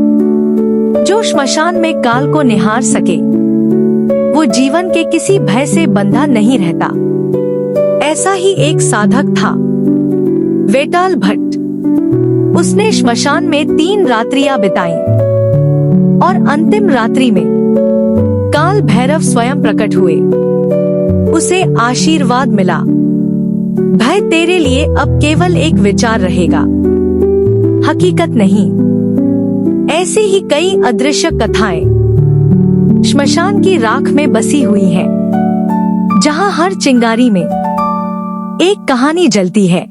जो श्मशान में काल को निहार सके वो जीवन के किसी भय से बंधा नहीं रहता। ऐसा ही एक साधक था, वेताल भट्ट। उसने श्मशान में 3 रात्रियां बिताई और अंतिम रात्रि में काल भैरव स्वयं प्रकट हुए। उसे आशीर्वाद मिला, भय तेरे लिए अब केवल एक विचार रहेगा, हकीकत नहीं। ऐसी ही कई अदृश्य कथाएं श्मशान की राख में बसी हुई हैं, जहां हर चिंगारी में एक कहानी जलती है,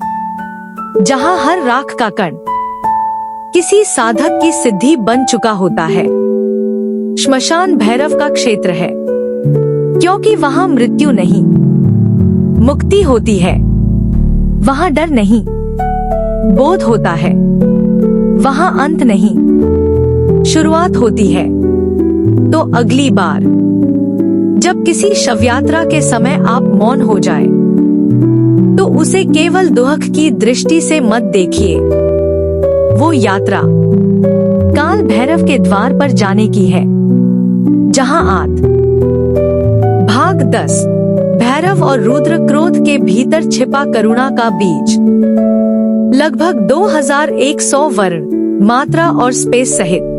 जहां हर राख का कण किसी साधक की सिद्धि बन चुका होता है। श्मशान भैरव का क्षेत्र है, क्योंकि वहां मृत्यु नहीं, मुक्ति होती है। वहां डर नहीं, बोध होता है। वहां अंत नहीं, शुरुआत होती है। तो अगली बार जब किसी शव यात्रा के समय आप मौन हो जाए, तो उसे केवल दुख की दृष्टि से मत देखिए। वो यात्रा काल भैरव के द्वार पर जाने की है, जहां आत। भाग 10। भैरव और रुद्र क्रोध के भीतर छिपा करुणा का बीज। लगभग 2100 वर्ण, मात्रा और स्पेस सहित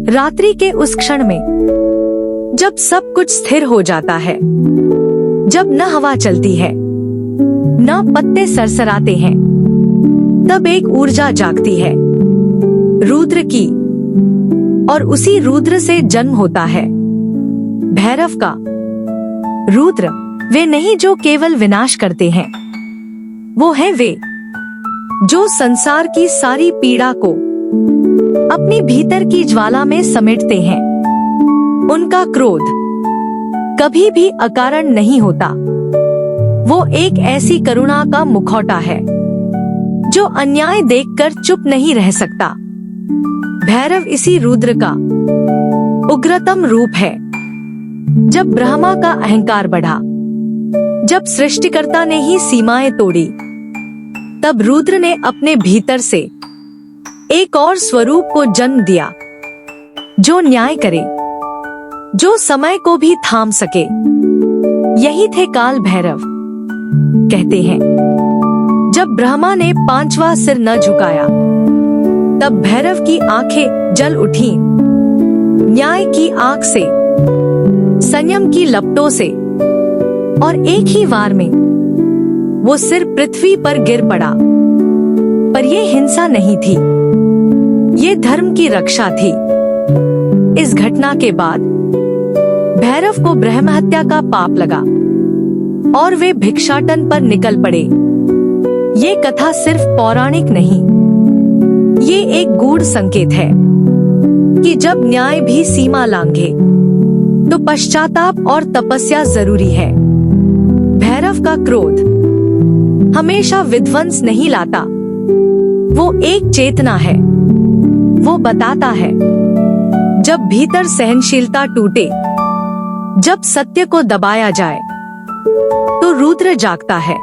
रात्रि के उस क्षण में जब सब कुछ स्थिर हो जाता है, जब न हवा चलती है, ना पत्ते सरसराते हैं। तब एक ऊर्जा जागती है रुद्र की, और उसी रुद्र से जन्म होता है भैरव का। रुद्र वे नहीं जो केवल विनाश करते हैं, वो हैं वे जो संसार की सारी पीड़ा को अपने भीतर की ज्वाला में समेटते हैं। उनका क्रोध कभी भी अकारण नहीं होता। वो एक ऐसी करुणा का मुखौटा है जो अन्याय देखकर चुप नहीं रह सकता। भैरव इसी रुद्र का उग्रतम रूप है। जब ब्रह्मा का अहंकार बढ़ा, जब सृष्टिकर्ता ने ही सीमाएं तोड़ी, तब रुद्र ने अपने भीतर से एक और स्वरूप को जन्म दिया जो न्याय करे, जो समय को भी थाम सके। यही थे काल भैरव। कहते हैं जब ब्रह्मा ने 5वां सिर न झुकाया, तब भैरव की आंखें जल उठीं। न्याय की आग से, संयम की लपटों से, और एक ही वार में वो सिर पृथ्वी पर गिर पड़ा। पर ये हिंसा नहीं थी, ये धर्म की रक्षा थी। इस घटना के बाद भैरव को ब्रह्म हत्या का पाप लगा और वे भिक्षाटन पर निकल पड़े। ये कथा सिर्फ पौराणिक नहीं, ये एक गूढ़ संकेत है कि जब न्याय भी सीमा लांघे तो पश्चाताप और तपस्या जरूरी है। भैरव का क्रोध हमेशा विध्वंस नहीं लाता, वो एक चेतना है। वो बताता है जब भीतर सहनशीलता टूटे, जब सत्य को दबाया जाए, तो रुद्र जागता है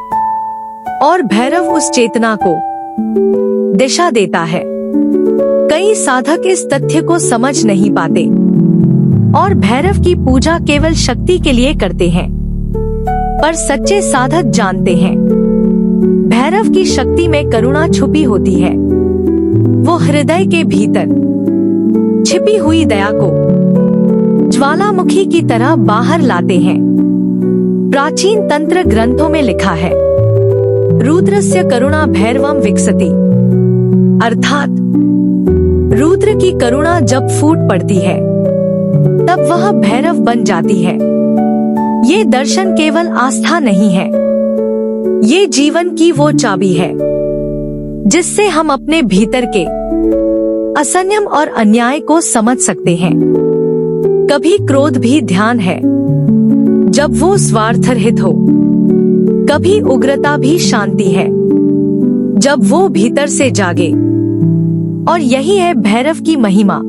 और भैरव उस चेतना को दिशा देता है। कई साधक इस तथ्य को समझ नहीं पाते और भैरव की पूजा केवल शक्ति के लिए करते हैं, पर सच्चे साधक जानते हैं भैरव की शक्ति में करुणा छुपी होती है। वो हृदय के भीतर छिपी हुई दया को ज्वालामुखी की तरह बाहर लाते हैं। प्राचीन तंत्र ग्रंथों में लिखा है रुद्रस्य करुणा भैरवम विकसति, अर्थात रुद्र की करुणा जब फूट पड़ती है तब वह भैरव बन जाती है। ये दर्शन केवल आस्था नहीं है, ये जीवन की वो चाबी है जिससे हम अपने भीतर के असंयम और अन्याय को समझ सकते हैं। कभी क्रोध भी ध्यान है जब वो स्वार्थरहित हो, कभी उग्रता भी शांति है जब वो भीतर से जागे। और यही है भैरव की महिमा,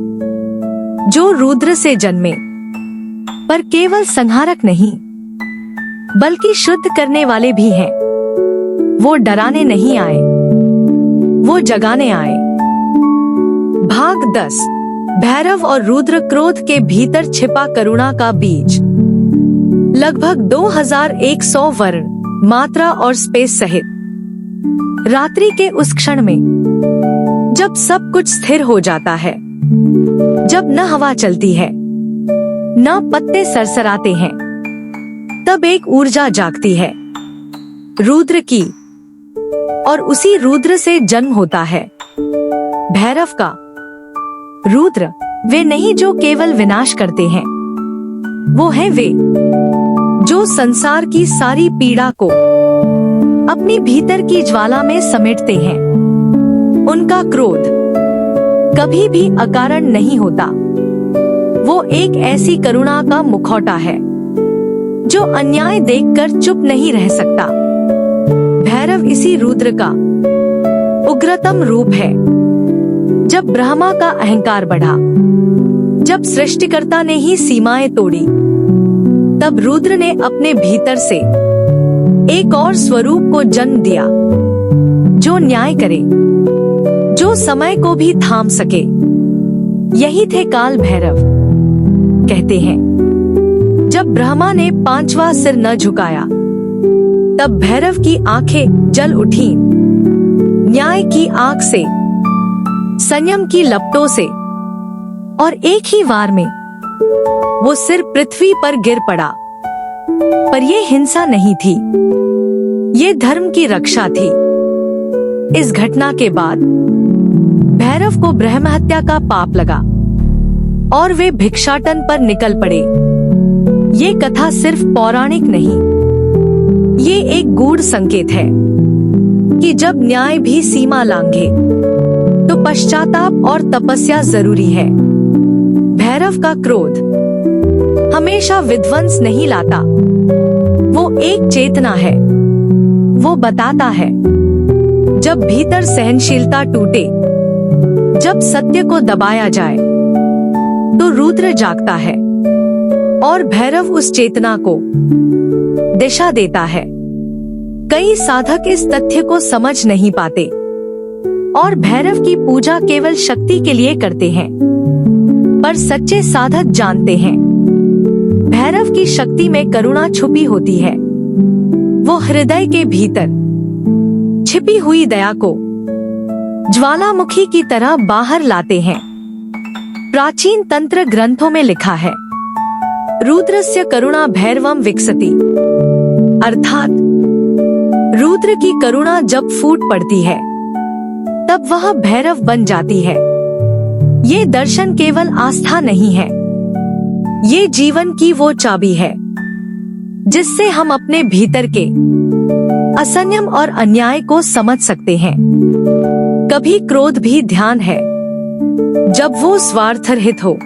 जो रुद्र से जन्मे पर केवल संहारक नहीं बल्कि शुद्ध करने वाले भी हैं। वो डराने नहीं आए, वो जगाने आए। भाग 10। भैरव और रुद्र क्रोध के भीतर छिपा करुणा का बीज। लगभग 2100 वर्ण, मात्रा और स्पेस सहित रात्रि के उस क्षण में जब सब कुछ स्थिर हो जाता है, जब न हवा चलती है, न पत्ते सरसराते हैं, तब एक ऊर्जा जागती है रुद्र की, और उसी रुद्र से जन्म होता है भैरव का। रुद्र वे नहीं जो केवल विनाश करते हैं, वो हैं वे जो संसार की सारी पीड़ा को अपने भीतर की ज्वाला में समेटते हैं। उनका क्रोध कभी भी अकारण नहीं होता। वो एक ऐसी करुणा का मुखौटा है जो अन्याय देखकर चुप नहीं रह सकता। भैरव इसी रुद्र का उग्रतम रूप है। जब ब्रह्मा का अहंकार बढ़ा, जब सृष्टिकर्ता ने ही सीमाएं तोड़ी, तब रुद्र ने अपने भीतर से एक और स्वरूप को जन्म दिया जो न्याय करे, जो समय को भी थाम सके। यही थे काल भैरव। कहते हैं जब ब्रह्मा ने 5वां सिर न झुकाया, तब भैरव की आंखें जल उठीं। न्याय की आग से, संयम की लपटों से, और एक ही वार में वो सिर पृथ्वी पर गिर पड़ा। पर ये हिंसा नहीं थी, ये धर्म की रक्षा थी। इस घटना के बाद भैरव को ब्रह्म हत्या का पाप लगा और वे भिक्षाटन पर निकल पड़े। ये कथा सिर्फ पौराणिक नहीं, ये एक गूढ़ संकेत है कि जब न्याय भी सीमा लांघे तो पश्चाताप और तपस्या जरूरी है। भैरव का क्रोध हमेशा विध्वंस नहीं लाता, वो एक चेतना है। वो बताता है जब भीतर सहनशीलता टूटे, जब सत्य को दबाया जाए तो रुद्र जागता है और भैरव उस चेतना को दिशा देता है। कई साधक इस तथ्य को समझ नहीं पाते और भैरव की पूजा केवल शक्ति के लिए करते हैं, पर सच्चे साधक जानते हैं भैरव की शक्ति में करुणा छुपी होती है। वो हृदय के भीतर छिपी हुई दया को ज्वालामुखी की तरह बाहर लाते हैं। प्राचीन तंत्र ग्रंथों में लिखा है, रुद्रस्य करुणा भैरवम विकसति, अर्थात रुद्र की करुणा जब फूट पड़ती है तब वह भैरव बन जाती है। ये दर्शन केवल आस्था नहीं है, ये जीवन की वो चाबी है जिससे हम अपने भीतर के असंयम और अन्याय को समझ सकते हैं। कभी क्रोध भी ध्यान है जब वो स्वार्थरहित हो,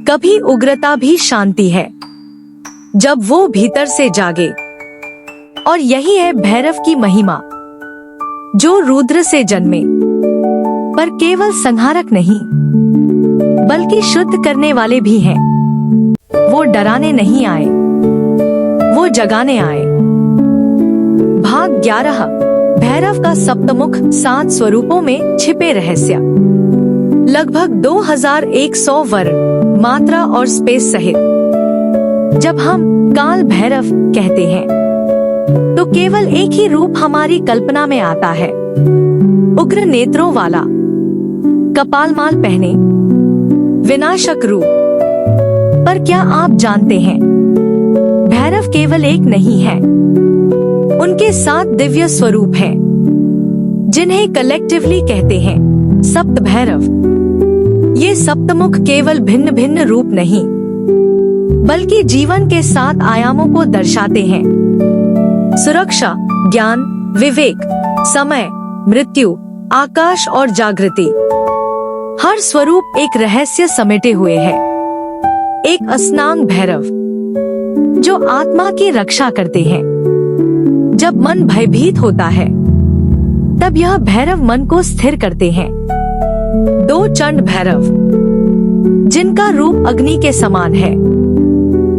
कभी उग्रता भी शांति है जब वो भीतर से जागे। और यही है भैरव की महिमा, जो रुद्र से जन्मे पर केवल संहारक नहीं बल्कि शुद्ध करने वाले भी हैं। वो डराने नहीं आए, वो जगाने आए। भाग 11, भैरव का सप्तमुख 7 स्वरूपों में छिपे रहस्य। लगभग 2100 वर्ण, मात्रा और स्पेस सहित जब हम काल भैरव कहते हैं तो केवल एक ही रूप हमारी कल्पना में आता है, उग्र नेत्रों वाला, कपालमाल पहने, विनाशक रूप। पर क्या आप जानते हैं भैरव केवल एक नहीं है, उनके 7 दिव्य स्वरूप हैं जिन्हें कलेक्टिवली कहते हैं सप्त भैरव। ये सप्तमुख केवल भिन्न भिन्न रूप नहीं बल्कि जीवन के 7 आयामों को दर्शाते हैं, सुरक्षा, ज्ञान, विवेक, समय, मृत्यु, आकाश और जागृति। हर स्वरूप एक रहस्य समेटे हुए है। एक अस्नांग भैरव जो आत्मा की रक्षा करते हैं। जब मन भयभीत होता है तब यह भैरव मन को स्थिर करते हैं। 2 चंड भैरव जिनका रूप अग्नि के समान है,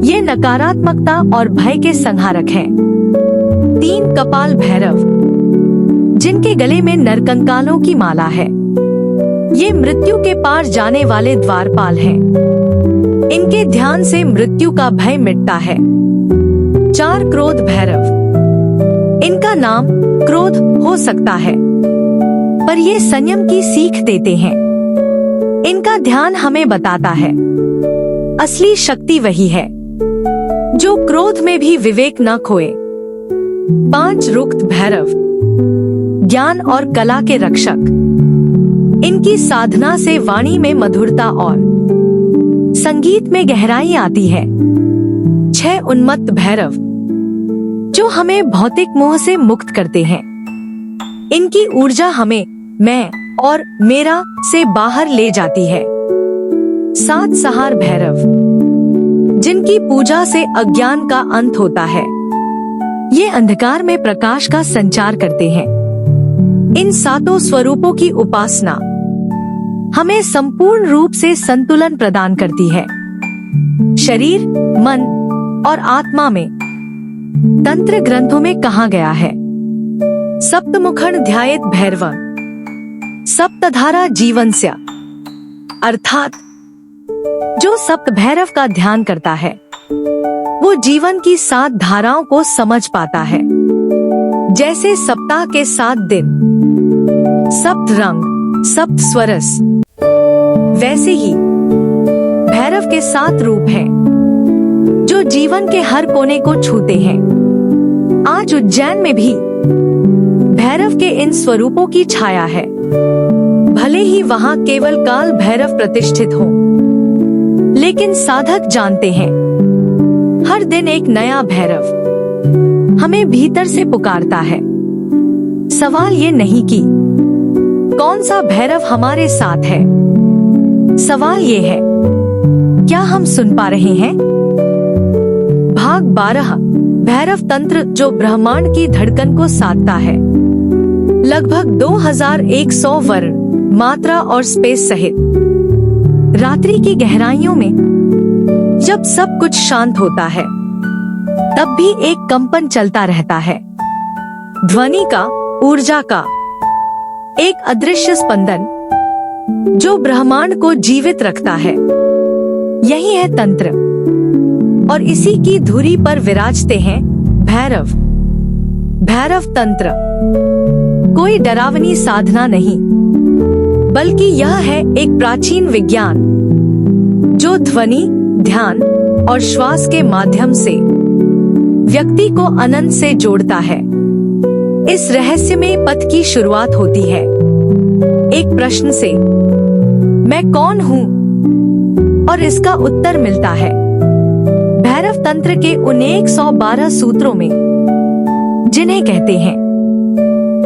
ये नकारात्मकता और भय के संहारक हैं। 3 कपाल भैरव जिनके गले में नरकंकालों की माला है, ये मृत्यु के पार जाने वाले द्वारपाल हैं। इनके ध्यान से मृत्यु का भय मिटता है। 4 क्रोध भैरव, इनका नाम क्रोध हो सकता है पर ये संयम की सीख देते हैं। इनका ध्यान हमें बताता है असली शक्ति वही है जो क्रोध में भी विवेक न खोए। 5 रुक्त भैरव, ज्ञान और कला के रक्षक। इनकी साधना से वाणी में मधुरता और संगीत में गहराई आती है। 6 उन्मत्त भैरव जो हमें भौतिक मोह से मुक्त करते हैं। इनकी ऊर्जा हमें मैं और मेरा से बाहर ले जाती है। 7 संहार भैरव जिनकी पूजा से अज्ञान का अंत होता है, ये अंधकार में प्रकाश का संचार करते हैं। इन 7 स्वरूपों की उपासना हमें संपूर्ण रूप से संतुलन प्रदान करती है, शरीर, मन और आत्मा में। तंत्र ग्रंथों में कहा गया है, सप्तमुखं ध्यायेत् भैरवं सप्तधारा जीवनस्य, अर्थात जो सप्त भैरव का ध्यान करता है वो जीवन की 7 धाराओं को समझ पाता है। जैसे सप्ताह के 7 दिन, सप्त रंग, सप्त स्वरस, वैसे ही भैरव के 7 रूप हैं जो जीवन के हर कोने को छूते हैं। आज उज्जैन में भी भैरव के इन स्वरूपों की छाया है। भले ही वहाँ केवल काल भैरव प्रतिष्ठित हो, लेकिन साधक जानते हैं हर दिन एक नया भैरव हमें भीतर से पुकारता है। सवाल ये नहीं कि कौन सा भैरव हमारे साथ है, सवाल ये है क्या हम सुन पा रहे हैं। भाग 12 भैरव तंत्र जो ब्रह्मांड की धड़कन को साधता है। लगभग 2100 वर्ण, मात्रा और स्पेस सहित रात्रि की गहराइयों में जब सब कुछ शांत होता है, तब भी एक कंपन चलता रहता है। ध्वनि का, ऊर्जा का एक अदृश्य स्पंदन जो ब्रह्मांड को जीवित रखता है। यही है तंत्र, और इसी की धुरी पर विराजते हैं भैरव। भैरव तंत्र कोई डरावनी साधना नहीं, बल्कि यह है एक प्राचीन विज्ञान जो ध्वनि, ध्यान और श्वास के माध्यम से व्यक्ति को अनंत से जोड़ता है। इस रहस्य में पथ की शुरुआत होती है एक प्रश्न से, मैं कौन हूँ, और इसका उत्तर मिलता है भैरव तंत्र के उन 112 सूत्रों में, जिन्हें कहते हैं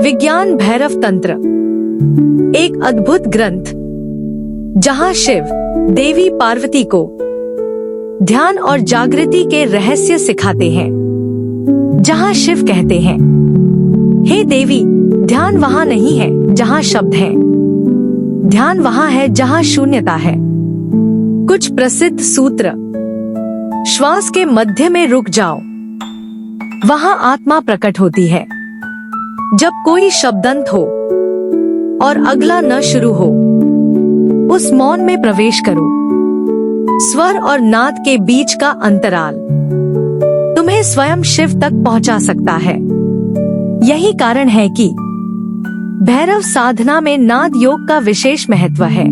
विज्ञान भैरव तंत्र। एक अद्भुत ग्रंथ जहां शिव देवी पार्वती को ध्यान और जागृति के रहस्य सिखाते हैं। जहां शिव कहते हैं, हे देवी, ध्यान वहां नहीं है जहां शब्द है, ध्यान वहां है जहां शून्यता है। कुछ प्रसिद्ध सूत्र, श्वास के मध्य में रुक जाओ, वहां आत्मा प्रकट होती है। जब कोई शब्दंत हो और अगला न शुरू हो, उस मौन में प्रवेश करो। स्वर और नाद के बीच का अंतराल तुम्हें स्वयं शिव तक पहुंचा सकता है। यही कारण है कि भैरव साधना में नाद योग का विशेष महत्व है।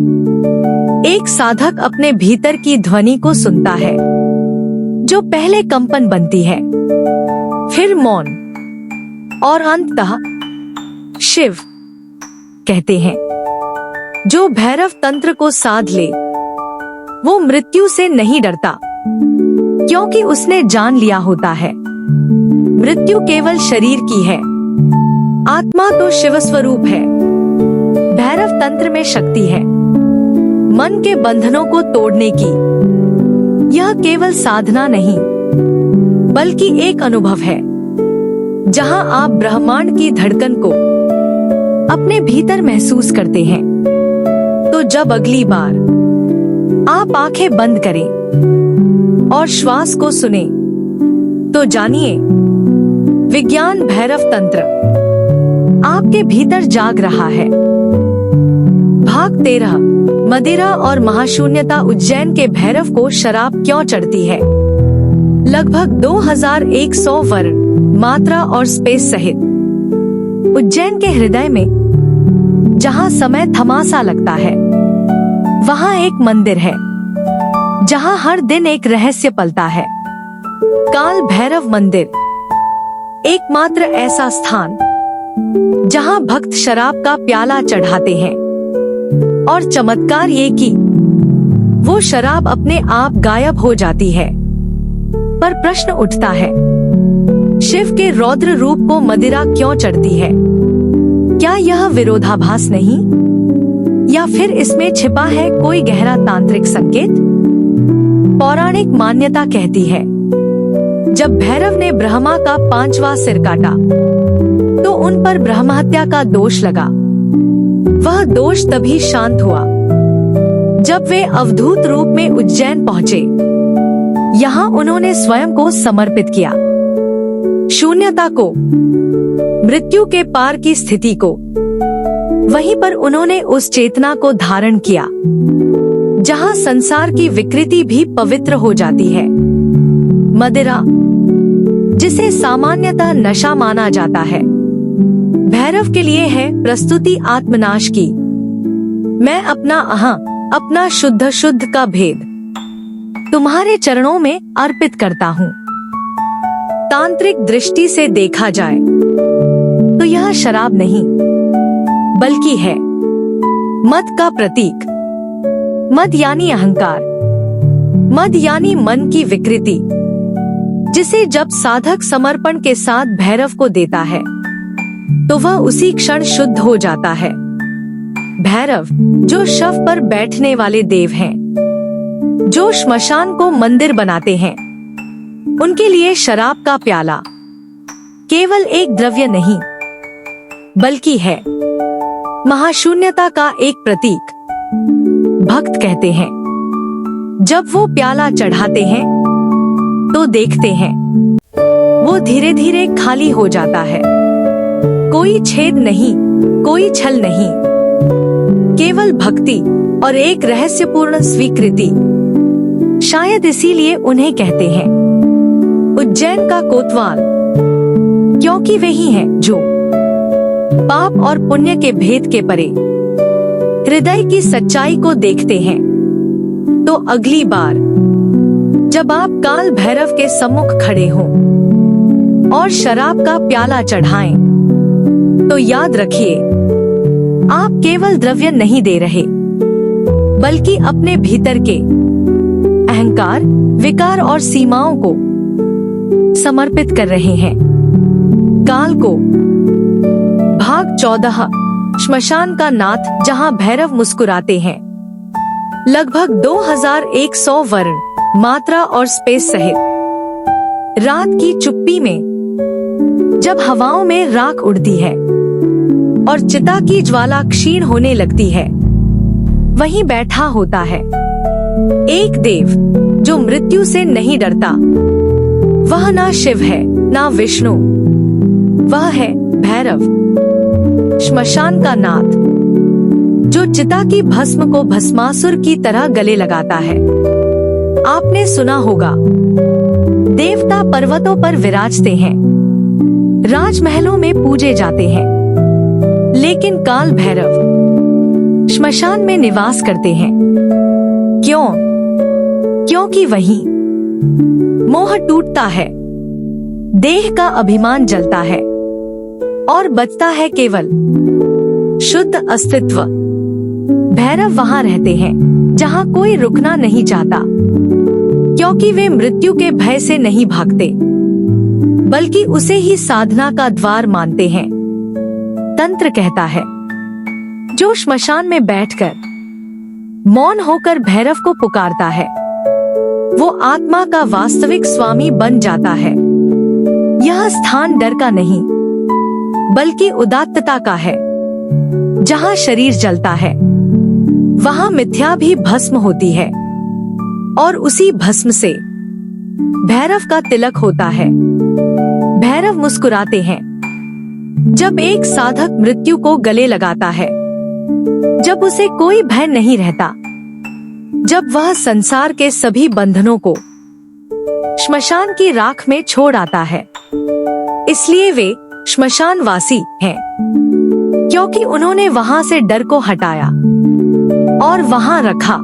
एक साधक अपने भीतर की ध्वनि को सुनता है, जो पहले कंपन बनती है, फिर मौन, और अंततः शिव कहते हैं। जो भैरव तंत्र को साध ले, वो मृत्यु से नहीं डरता, क्योंकि उसने जान लिया होता है मृत्यु केवल शरीर की है, आत्मा तो शिव स्वरूप है। भैरव तंत्र में शक्ति है मन के बंधनों को तोड़ने की। यह केवल साधना नहीं, बल्कि एक अनुभव है जहां आप ब्रह्मांड की धड़कन को अपने भीतर महसूस करते हैं। तो जब अगली बार आप आंखें बंद करें और श्वास को सुने, तो जानिए विज्ञान भैरव तंत्र आपके भीतर जाग रहा है। भाग 13 मदिरा और महाशून्यता। उज्जैन के भैरव को शराब क्यों चढ़ती है। लगभग 2100 वर्ण, मात्रा और स्पेस सहित उज्जैन के हृदय में, जहां समय थमा सा लगता है, वहां एक मंदिर है जहां हर दिन एक रहस्य पलता है। काल भैरव मंदिर, एकमात्र ऐसा स्थान जहां भक्त शराब का प्याला चढ़ाते हैं, और चमत्कार ये कि वो शराब अपने आप गायब हो जाती है। पर प्रश्न उठता है, शिव के रौद्र रूप को मदिरा क्यों चढ़ती है। क्या यह विरोधाभास नहीं, या फिर इसमें छिपा है कोई गहरा तांत्रिक संकेत। पौराणिक मान्यता कहती है, जब भैरव ने ब्रह्मा का 5वां सिर काटा, तो उन पर ब्रह्महत्या का दोष लगा। वह दोष तभी शांत हुआ जब वे अवधूत रूप में उज्जैन पहुँचे। यहाँ उन्होंने स्वयं को समर्पित किया, शून्यता को, मृत्यु के पार की स्थिति को। वहीं पर उन्होंने उस चेतना को धारण किया जहां संसार की विकृति भी पवित्र हो जाती है। मदिरा, जिसे सामान्यतः नशा माना जाता है, भैरव के लिए है प्रस्तुति आत्मनाश की। मैं अपना अहं, अपना शुद्ध शुद्ध का भेद तुम्हारे चरणों में अर्पित करता हूँ। तांत्रिक दृष्टि से देखा जाए तो यह शराब नहीं बल्कि है मद का प्रतीक। मद यानी अहंकार, मद यानी मन की विकृति, जिसे जब साधक समर्पण के साथ भैरव को देता है तो वह उसी क्षण शुद्ध हो जाता है। भैरव जो शव पर बैठने वाले देव हैं, जो श्मशान को मंदिर बनाते हैं, उनके लिए शराब का प्याला केवल एक द्रव्य नहीं बल्कि है महाशून्यता का एक प्रतीक। भक्त कहते हैं जब वो प्याला चढ़ाते हैं तो देखते हैं वो धीरे धीरे खाली हो जाता है। कोई छेद नहीं, कोई छल नहीं, केवल भक्ति और एक रहस्यपूर्ण स्वीकृति। शायद इसीलिए उन्हें कहते हैं उज्जैन का कोतवाल, क्योंकि वे ही हैं जो पाप और पुण्य के भेद के परे हृदय की सच्चाई को देखते हैं। तो अगली बार जब आप काल भैरव के सम्मुख खड़े हों और शराब का प्याला चढ़ाएं, तो याद रखिए आप केवल द्रव्य नहीं दे रहे बल्कि अपने भीतर के अहंकार, विकार और सीमाओं को समर्पित कर रहे हैं काल को। भाग 14, श्मशान का नाथ, जहां भैरव मुस्कुराते हैं। लगभग 2100 वर्ण, मात्रा और स्पेस सहित रात की चुप्पी में जब हवाओं में राख उड़ती है और चिता की ज्वाला क्षीण होने लगती है, वहीं बैठा होता है एक देव जो मृत्यु से नहीं डरता। वह ना शिव है ना विष्णु, वह है भैरव, श्मशान का नाथ, जो चिता की भस्म को भस्मासुर की तरह गले लगाता है। आपने सुना होगा देवता पर्वतों पर विराजते हैं, राजमहलों में पूजे जाते हैं, लेकिन काल भैरव श्मशान में निवास करते हैं। क्यों? क्योंकि वहीं मोह टूटता है, देह का अभिमान जलता है और बचता है केवल शुद्ध अस्तित्व। भैरव वहां रहते हैं जहां कोई रुकना नहीं चाहता, क्योंकि वे मृत्यु के भय से नहीं भागते बल्कि उसे ही साधना का द्वार मानते हैं। तंत्र कहता है जो श्मशान में बैठकर मौन होकर भैरव को पुकारता है वो आत्मा का वास्तविक स्वामी बन जाता है। यह स्थान डर का नहीं बल्कि उदात्तता का है। जहां शरीर जलता है वहां मिथ्या भी भस्म होती है और उसी भस्म से भैरव का तिलक होता है। भैरव मुस्कुराते हैं जब एक साधक मृत्यु को गले लगाता है, जब उसे कोई भय नहीं रहता, जब वह संसार के सभी बंधनों को श्मशान की राख में छोड़ आता है। इसलिए वे श्मशानवासी हैं, क्योंकि उन्होंने वहां से डर को हटाया और वहां रखा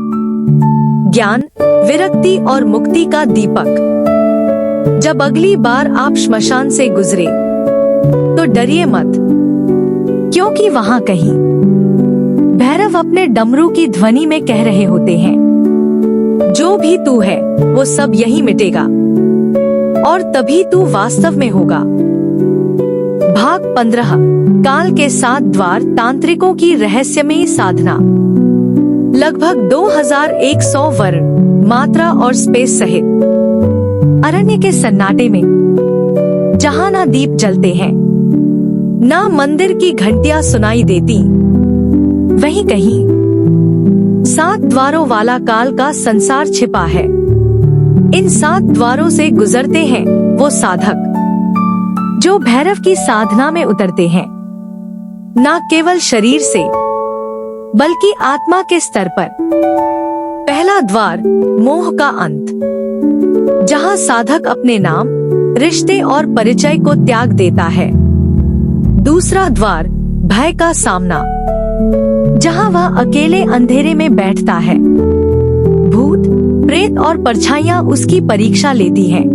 ज्ञान, विरक्ति और मुक्ति का दीपक। जब अगली बार आप श्मशान से गुजरे तो डरिए मत, क्योंकि वहां कहीं भैरव अपने डमरू की ध्वनि में कह रहे होते हैं जो भी तू है वो सब यही मिटेगा और तभी तू वास्तव में होगा। भाग 15, काल के 7 द्वार, तांत्रिकों की रहस्यमयी साधना। लगभग 2100 वर्ण, मात्रा और स्पेस सहित अरण्य के सन्नाटे में जहां ना दीप जलते हैं ना मंदिर की घंटियां सुनाई देती, वहीं कहीं 7 द्वारों वाला काल का संसार छिपा है। इन 7 द्वारों से गुजरते हैं वो साधक जो भैरव की साधना में उतरते हैं, न केवल शरीर से बल्कि आत्मा के स्तर पर। पहला द्वार मोह का अंत, जहां साधक अपने नाम, रिश्ते और परिचय को त्याग देता है। दूसरा द्वार भय का सामना, जहां वह अकेले अंधेरे में बैठता है। भूत, प्रेत और परछाइयां उसकी परीक्षा लेती हैं।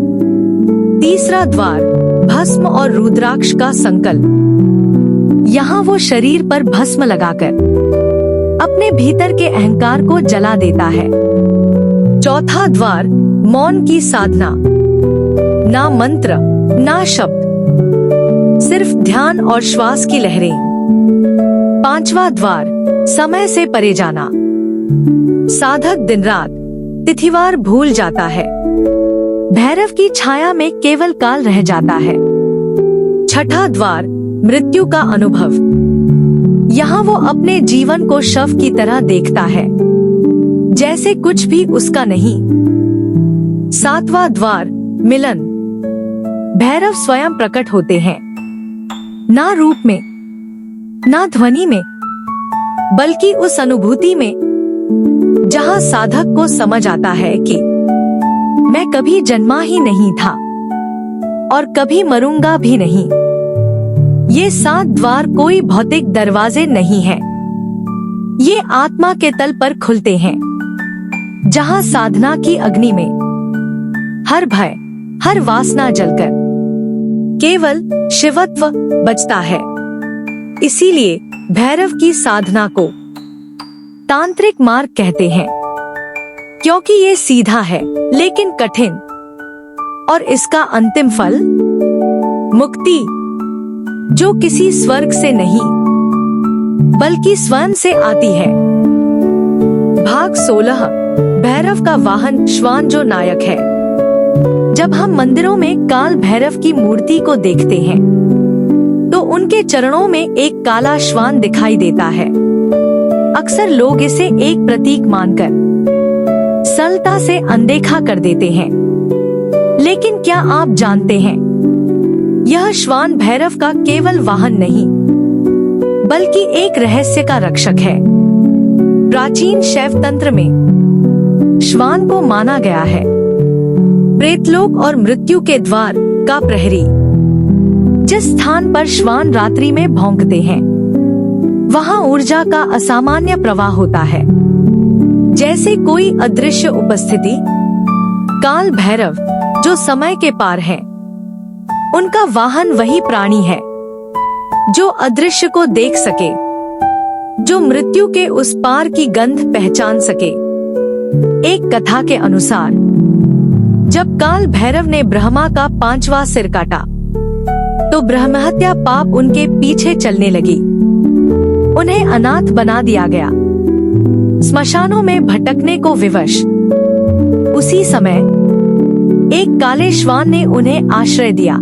तीसरा द्वार, भस्म और रुद्राक्ष का संकल्प। यहाँ वो शरीर पर भस्म लगाकर अपने भीतर के अहंकार को जला देता है। चौथा द्वार, मौन की साधना, ना मंत्र ना शब्द, सिर्फ ध्यान और श्वास की लहरें। पांचवा द्वार, समय से परे जाना। साधक दिन रात तिथिवार भूल जाता है, भैरव की छाया में केवल काल रह जाता है। छठा द्वार, मृत्यु का अनुभव। यहाँ वो अपने जीवन को शव की तरह देखता है, जैसे कुछ भी उसका नहीं। सातवां द्वार, मिलन। भैरव स्वयं प्रकट होते हैं, ना रूप में ना ध्वनि में, बल्कि उस अनुभूति में जहाँ साधक को समझ आता है कि मैं कभी जन्मा ही नहीं था और कभी मरूंगा भी नहीं। ये 7 द्वार कोई भौतिक दरवाजे नहीं है, ये आत्मा के तल पर खुलते हैं, जहाँ साधना की अग्नि में हर भय हर वासना जलकर केवल शिवत्व बचता है। इसीलिए भैरव की साधना को तांत्रिक मार्ग कहते हैं, क्योंकि ये सीधा है लेकिन कठिन, और इसका अंतिम फल मुक्ति, जो किसी स्वर्ग से नहीं बल्कि स्वयं से आती है। भाग 16, भैरव का वाहन श्वान जो नायक है। जब हम मंदिरों में काल भैरव की मूर्ति को देखते हैं तो उनके चरणों में एक काला श्वान दिखाई देता है। अक्सर लोग इसे एक प्रतीक मानकर सरलता से अनदेखा कर देते हैं, लेकिन क्या आप जानते हैं, यह श्वान भैरव का केवल वाहन नहीं बल्कि एक रहस्य का रक्षक है। प्राचीन शैव तंत्र में श्वान को माना गया है प्रेतलोक और मृत्यु के द्वार का प्रहरी। जिस स्थान पर श्वान रात्रि में भौंकते हैं, वहाँ ऊर्जा का असामान्य प्रवाह होता है, जैसे कोई अदृश्य उपस्थिति। काल भैरव जो समय के पार है, उनका वाहन वही प्राणी है जो अदृश्य को देख सके, जो मृत्यु के उस पार की गंध पहचान सके। एक कथा के अनुसार जब काल भैरव ने ब्रह्मा का 5वां सिर काटा तो ब्रह्महत्या पाप उनके पीछे चलने लगी। उन्हें अनाथ बना दिया गया, स्मशानों में भटकने को विवश। उसी समय एक काले श्वान ने उन्हें आश्रय दिया,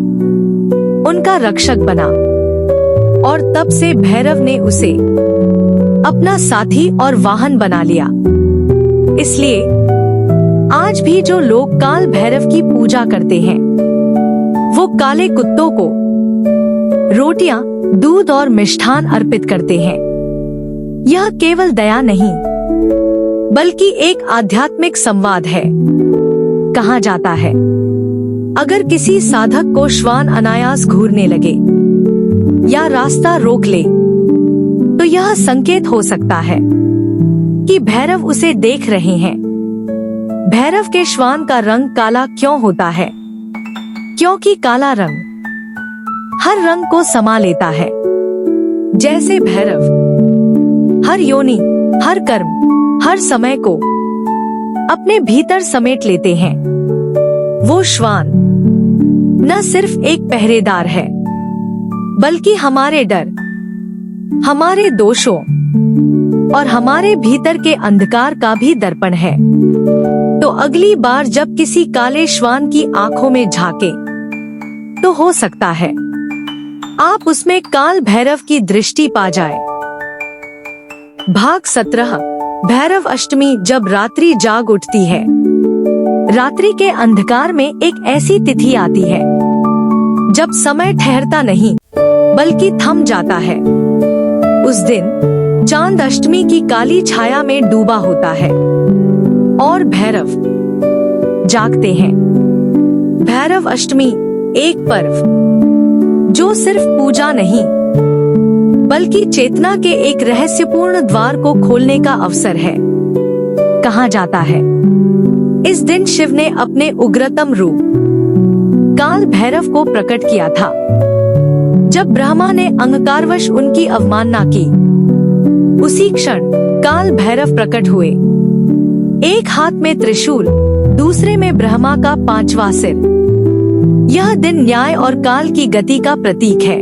उनका रक्षक बना, और तब से भैरव ने उसे अपना साथी और वाहन बना लिया। इसलिए आज भी जो लोग काल भैरव की पूजा करते हैं, वो काले कुत्तों को रोटियां, दूध और मिष्ठान अर्पित करते हैं। यह केवल दया नहीं बल्कि एक आध्यात्मिक संवाद है। कहा जाता है, अगर किसी साधक को श्वान अनायास घूरने लगे या रास्ता रोक ले तो यह संकेत हो सकता है कि भैरव उसे देख रहे हैं। भैरव के श्वान का रंग काला क्यों होता है? क्योंकि काला रंग हर रंग को समा लेता है। जैसे भैरव हर योनि, हर कर्म, हर समय को अपने भीतर समेट लेते हैं, वो श्वान न सिर्फ एक पहरेदार है बल्कि हमारे डर, हमारे दोषों और हमारे भीतर के अंधकार का भी दर्पण है। तो अगली बार जब किसी काले श्वान की आंखों में झांके तो हो सकता है आप उसमें काल भैरव की दृष्टि पा जाए। भाग 17, भैरव अष्टमी। जब रात्रि जाग उठती है, रात्रि के अंधकार में एक ऐसी तिथि आती है जब समय ठहरता नहीं बल्कि थम जाता है। उस दिन चांद अष्टमी की काली छाया में डूबा होता है और भैरव जागते हैं। भैरव अष्टमी एक पर्व जो सिर्फ पूजा नहीं बल्कि चेतना के एक रहस्यपूर्ण द्वार को खोलने का अवसर है। कहा जाता है, इस दिन शिव ने अपने उग्रतम रूप काल भैरव को प्रकट किया था। जब ब्रह्मा ने अहंकारवश उनकी अवमानना की, उसी क्षण काल भैरव प्रकट हुए। एक हाथ में त्रिशूल, दूसरे में ब्रह्मा का 5वां सिर। यह दिन न्याय और काल की गति का प्रतीक है।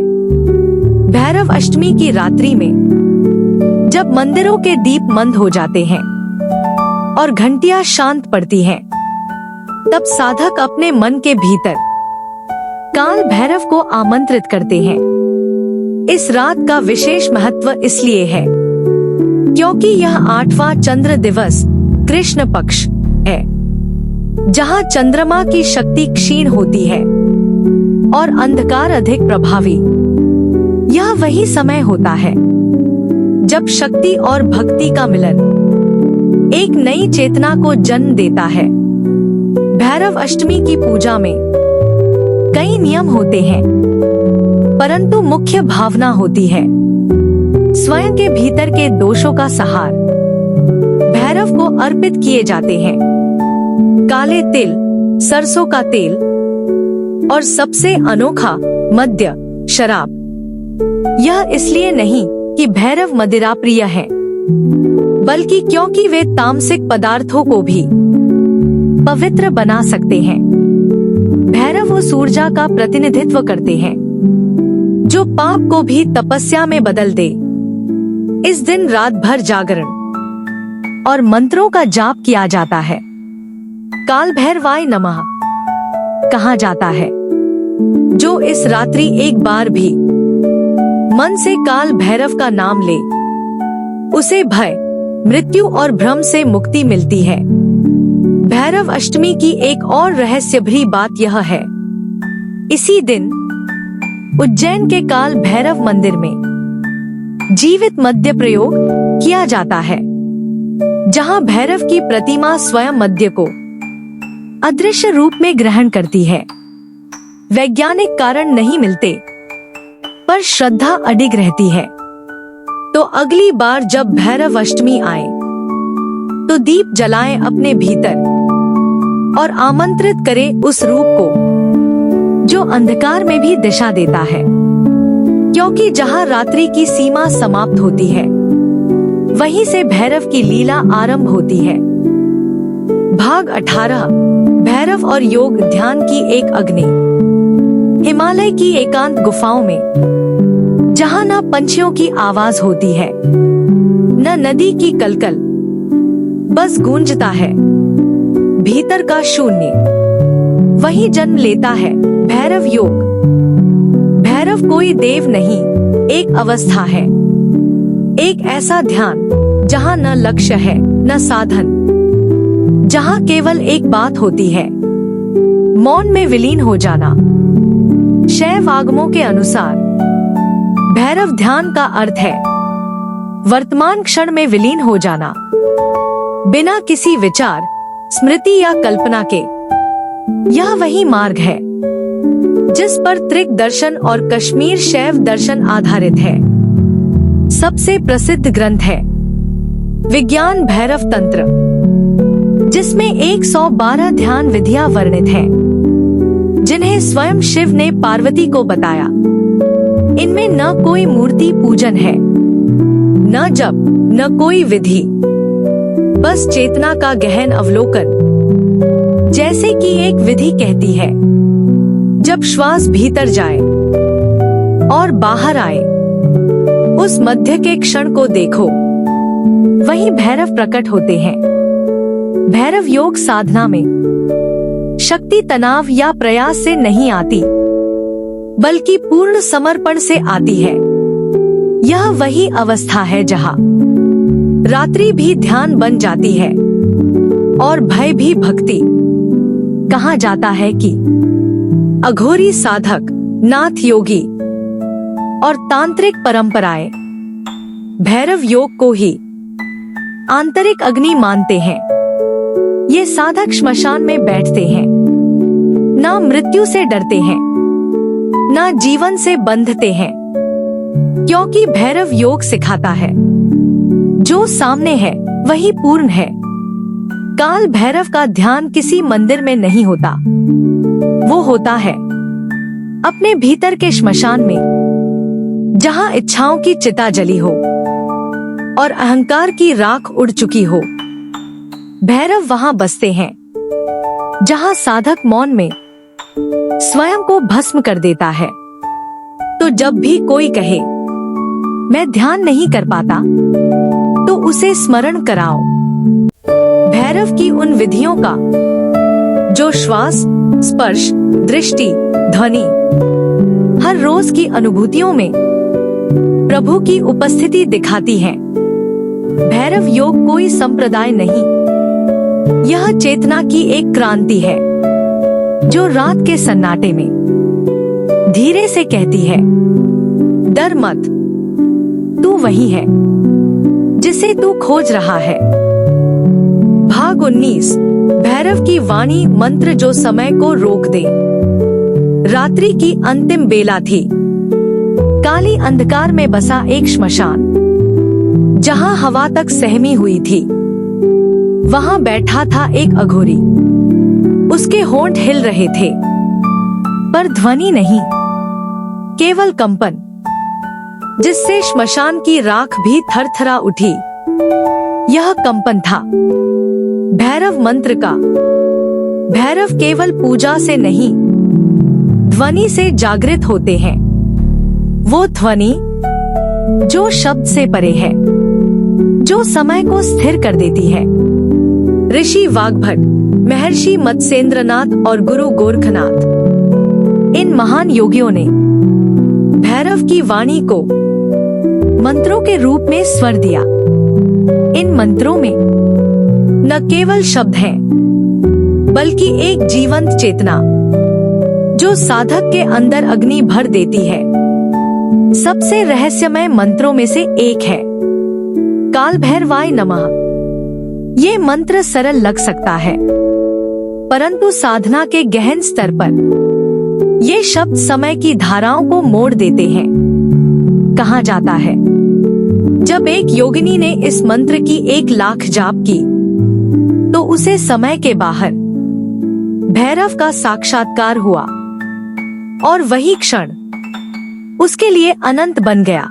भैरव अष्टमी की रात्रि में जब मंदिरों के दीप मंद हो जाते हैं और घंटियां शांत पड़ती हैं, तब साधक अपने मन के भीतर काल भैरव को आमंत्रित करते हैं। इस रात का विशेष महत्व इसलिए है क्योंकि यह 8वां चंद्र दिवस कृष्ण पक्ष है, जहां चंद्रमा की शक्ति क्षीण होती है और अंधकार अधिक प्रभावी। यह वही समय होता है जब शक्ति और भक्ति का मिलन एक नई चेतना को जन्म देता है। भैरव अष्टमी की पूजा में कई नियम होते हैं, परंतु मुख्य भावना होती है स्वयं के भीतर के दोषों का सहार। भैरव को अर्पित किए जाते हैं काले तिल, सरसों का तेल और सबसे अनोखा मद्य, शराब। यह इसलिए नहीं कि भैरव मदिरा प्रिय है, बल्कि क्योंकि वे तामसिक पदार्थों को भी पवित्र बना सकते हैं। भैरव उस ऊर्जा का प्रतिनिधित्व करते हैं जो पाप को भी तपस्या में बदल दे। इस दिन रात भर जागरण और मंत्रों का जाप किया जाता है। काल भैरवाय नमः कहा जाता है। जो इस रात्रि एक बार भी मन से काल भैरव का नाम ले, उसे भय, मृत्यु और भ्रम से मुक्ति मिलती है। भैरव अष्टमी की एक और रहस्यभरी बात यह है, इसी दिन उज्जैन के काल भैरव मंदिर में जीवित मद्य प्रयोग किया जाता है, जहां भैरव की प्रतिमा स्वयं मद्य को अदृश्य रूप में ग्रहण करती है। वैज्ञानिक कारण नहीं मिलते, पर श्रद्धा अडिग रहती है। तो अगली बार जब भैरव अष्टमी आए, तो दीप जलाएं अपने भीतर और आमंत्रित करें उस रूप को जो अंधकार में भी दिशा देता है। क्योंकि जहां रात्रि की सीमा समाप्त होती है, वहीं से भैरव की लीला आरंभ होती है। भाग 18 भैरव और योग ध्यान की एक अग्नि। हिमालय की एकांत गुफाओं में, जहां न पंछियों की आवाज होती है, न नदी की कलकल, बस गूंजता है भीतर का शून्य, वहीं जन्म लेता है भैरव योग। भैरव कोई देव नहीं, एक अवस्था है, एक ऐसा ध्यान जहां न लक्ष्य है न साधन, जहां केवल एक बात होती है, मौन में विलीन हो जाना। शैव आगमों के अनुसार भैरव ध्यान का अर्थ है वर्तमान क्षण में विलीन हो जाना, बिना किसी विचार, स्मृति या कल्पना के। यह वही मार्ग है जिस पर त्रिक दर्शन और कश्मीर शैव दर्शन आधारित है। सबसे प्रसिद्ध ग्रंथ है विज्ञान भैरव तंत्र, जिसमें 112 ध्यान विधियां वर्णित हैं, जिन्हें स्वयं शिव ने पार्वती को बताया। इनमें न कोई मूर्ति पूजन है, न जप, न कोई विधि, बस चेतना का गहन अवलोकन। जैसे कि एक विधि कहती है, जब श्वास भीतर जाए और बाहर आए, उस मध्य के क्षण को देखो, वहीं भैरव प्रकट होते हैं। भैरव योग साधना में शक्ति तनाव या प्रयास से नहीं आती, बल्कि पूर्ण समर्पण से आती है। यह वही अवस्था है जहां रात्रि भी ध्यान बन जाती है और भय भी भक्ति। कहा जाता है कि अघोरी साधक, नाथ योगी और तांत्रिक परंपराएं भैरव योग को ही आंतरिक अग्नि मानते हैं। ये साधक श्मशान में बैठते हैं, ना मृत्यु से डरते हैं, ना जीवन से बंधते हैं, क्योंकि भैरव योग सिखाता है जो सामने है वही पूर्ण है। काल भैरव का ध्यान किसी मंदिर में नहीं होता, वो होता है अपने भीतर के श्मशान में, जहां इच्छाओं की चिता जली हो और अहंकार की राख उड़ चुकी हो। भैरव वहां बसते हैं जहां साधक मौन में स्वयं को भस्म कर देता है। तो जब भी कोई कहे मैं ध्यान नहीं कर पाता, तो उसे स्मरण कराओ भैरव की उन विधियों का जो श्वास, स्पर्श, दृष्टि, ध्वनि, हर रोज की अनुभूतियों में प्रभु की उपस्थिति दिखाती हैं। भैरव योग कोई संप्रदाय नहीं, यह चेतना की एक क्रांति है जो रात के सन्नाटे में धीरे से कहती है, डर मत, तू वही है जिसे तू खोज रहा है। भाग 19। भैरव की वाणी मंत्र जो समय को रोक दे। रात्रि की अंतिम बेला थी। काली अंधकार में बसा एक श्मशान, जहां हवा तक सहमी हुई थी। वहां बैठा था एक अघोरी। उसके होंठ हिल रहे थे, पर ध्वनि नहीं, केवल कंपन, जिससे श्मशान की राख भी थरथरा उठी। यह कंपन था भैरव मंत्र का। भैरव केवल पूजा से नहीं, ध्वनि से जागृत होते हैं। वो ध्वनि जो शब्द से परे है, जो समय को स्थिर कर देती है। ऋषि वाग्भट, महर्षि मत्स्येंद्रनाथ और गुरु गोरखनाथ, इन महान योगियों ने भैरव की वाणी को मंत्रों के रूप में स्वर दिया। इन मंत्रों में न केवल शब्द हैं, बल्कि एक जीवंत चेतना जो साधक के अंदर अग्नि भर देती है। सबसे रहस्यमय मंत्रों में से एक है काल भैरवाय नमः। ये मंत्र सरल लग सकता है, परंतु साधना के गहन स्तर पर ये शब्द समय की धाराओं को मोड़ देते हैं। कहा जाता है, जब एक योगिनी ने इस मंत्र की 1,00,000 जाप की, तो उसे समय के बाहर भैरव का साक्षात्कार हुआ और वही क्षण उसके लिए अनंत बन गया।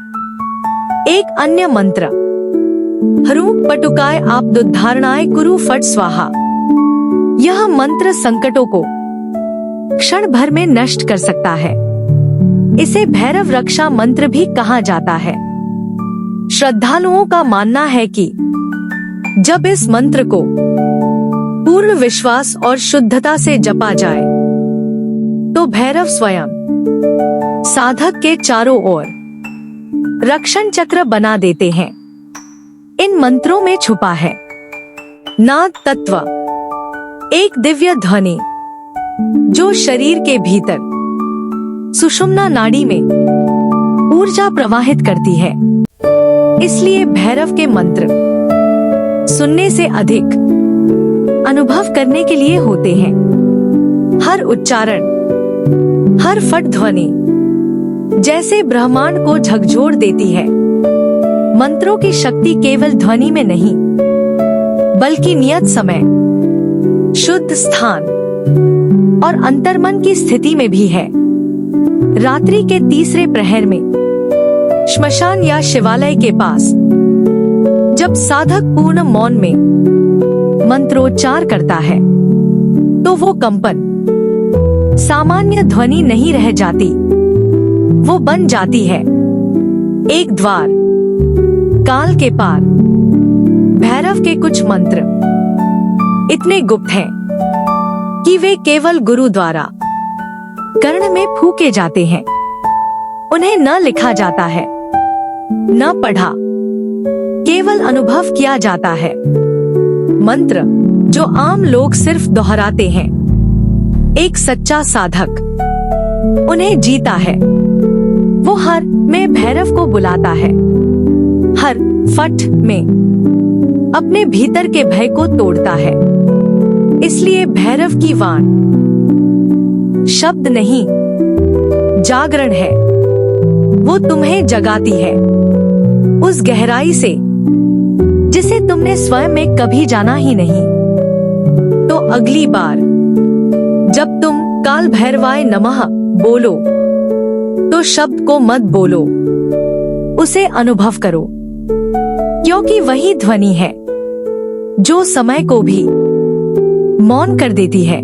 एक अन्य मंत्र, ह्रूं पटुकाय आपदुद्धारणाय कुरु फट स्वाहा। यह मंत्र संकटों को क्षण भर में नष्ट कर सकता है। इसे भैरव रक्षा मंत्र भी कहा जाता है। श्रद्धालुओं का मानना है कि जब इस मंत्र को पूर्ण विश्वास और शुद्धता से जपा जाए, तो भैरव स्वयं साधक के चारों ओर रक्षण चक्र बना देते हैं। इन मंत्रों में छुपा है नाद तत्व, एक दिव्य ध्वनि जो शरीर के भीतर सुषुम्ना नाड़ी में ऊर्जा प्रवाहित करती है। इसलिए भैरव के मंत्र सुनने से अधिक अनुभव करने के लिए होते हैं। हर उच्चारण, हर फट ध्वनि जैसे ब्रह्मांड को झकझोर देती है। मंत्रों की शक्ति केवल ध्वनि में नहीं, बल्कि नियत समय, शुद्ध स्थान और अंतर्मन की स्थिति में भी है। रात्रि के तीसरे प्रहर में श्मशान या शिवालय के पास जब साधक पूर्ण मौन में मंत्रोच्चार करता है, तो वो कंपन सामान्य ध्वनि नहीं रह जाती, वो बन जाती है एक द्वार। काल के पार भैरव के कुछ मंत्र इतने गुप्त हैं कि वे केवल गुरु द्वारा कर्ण में फूके जाते हैं। उन्हें न लिखा जाता है, न पढ़ा, केवल अनुभव किया जाता है। मंत्र जो आम लोग सिर्फ दोहराते हैं, एक सच्चा साधक उन्हें जीता है। वो हर में भैरव को बुलाता है, हर फट में अपने भीतर के भय को तोड़ता है। इसलिए भैरव की वाण शब्द नहीं, जागरण है। वो तुम्हें जगाती है उस गहराई से जिसे तुमने स्वयं में कभी जाना ही नहीं। तो अगली बार जब तुम काल भैरवाय नमः बोलो, तो शब्द को मत बोलो, उसे अनुभव करो, क्योंकि वही ध्वनि है जो समय को भी मौन कर देती है।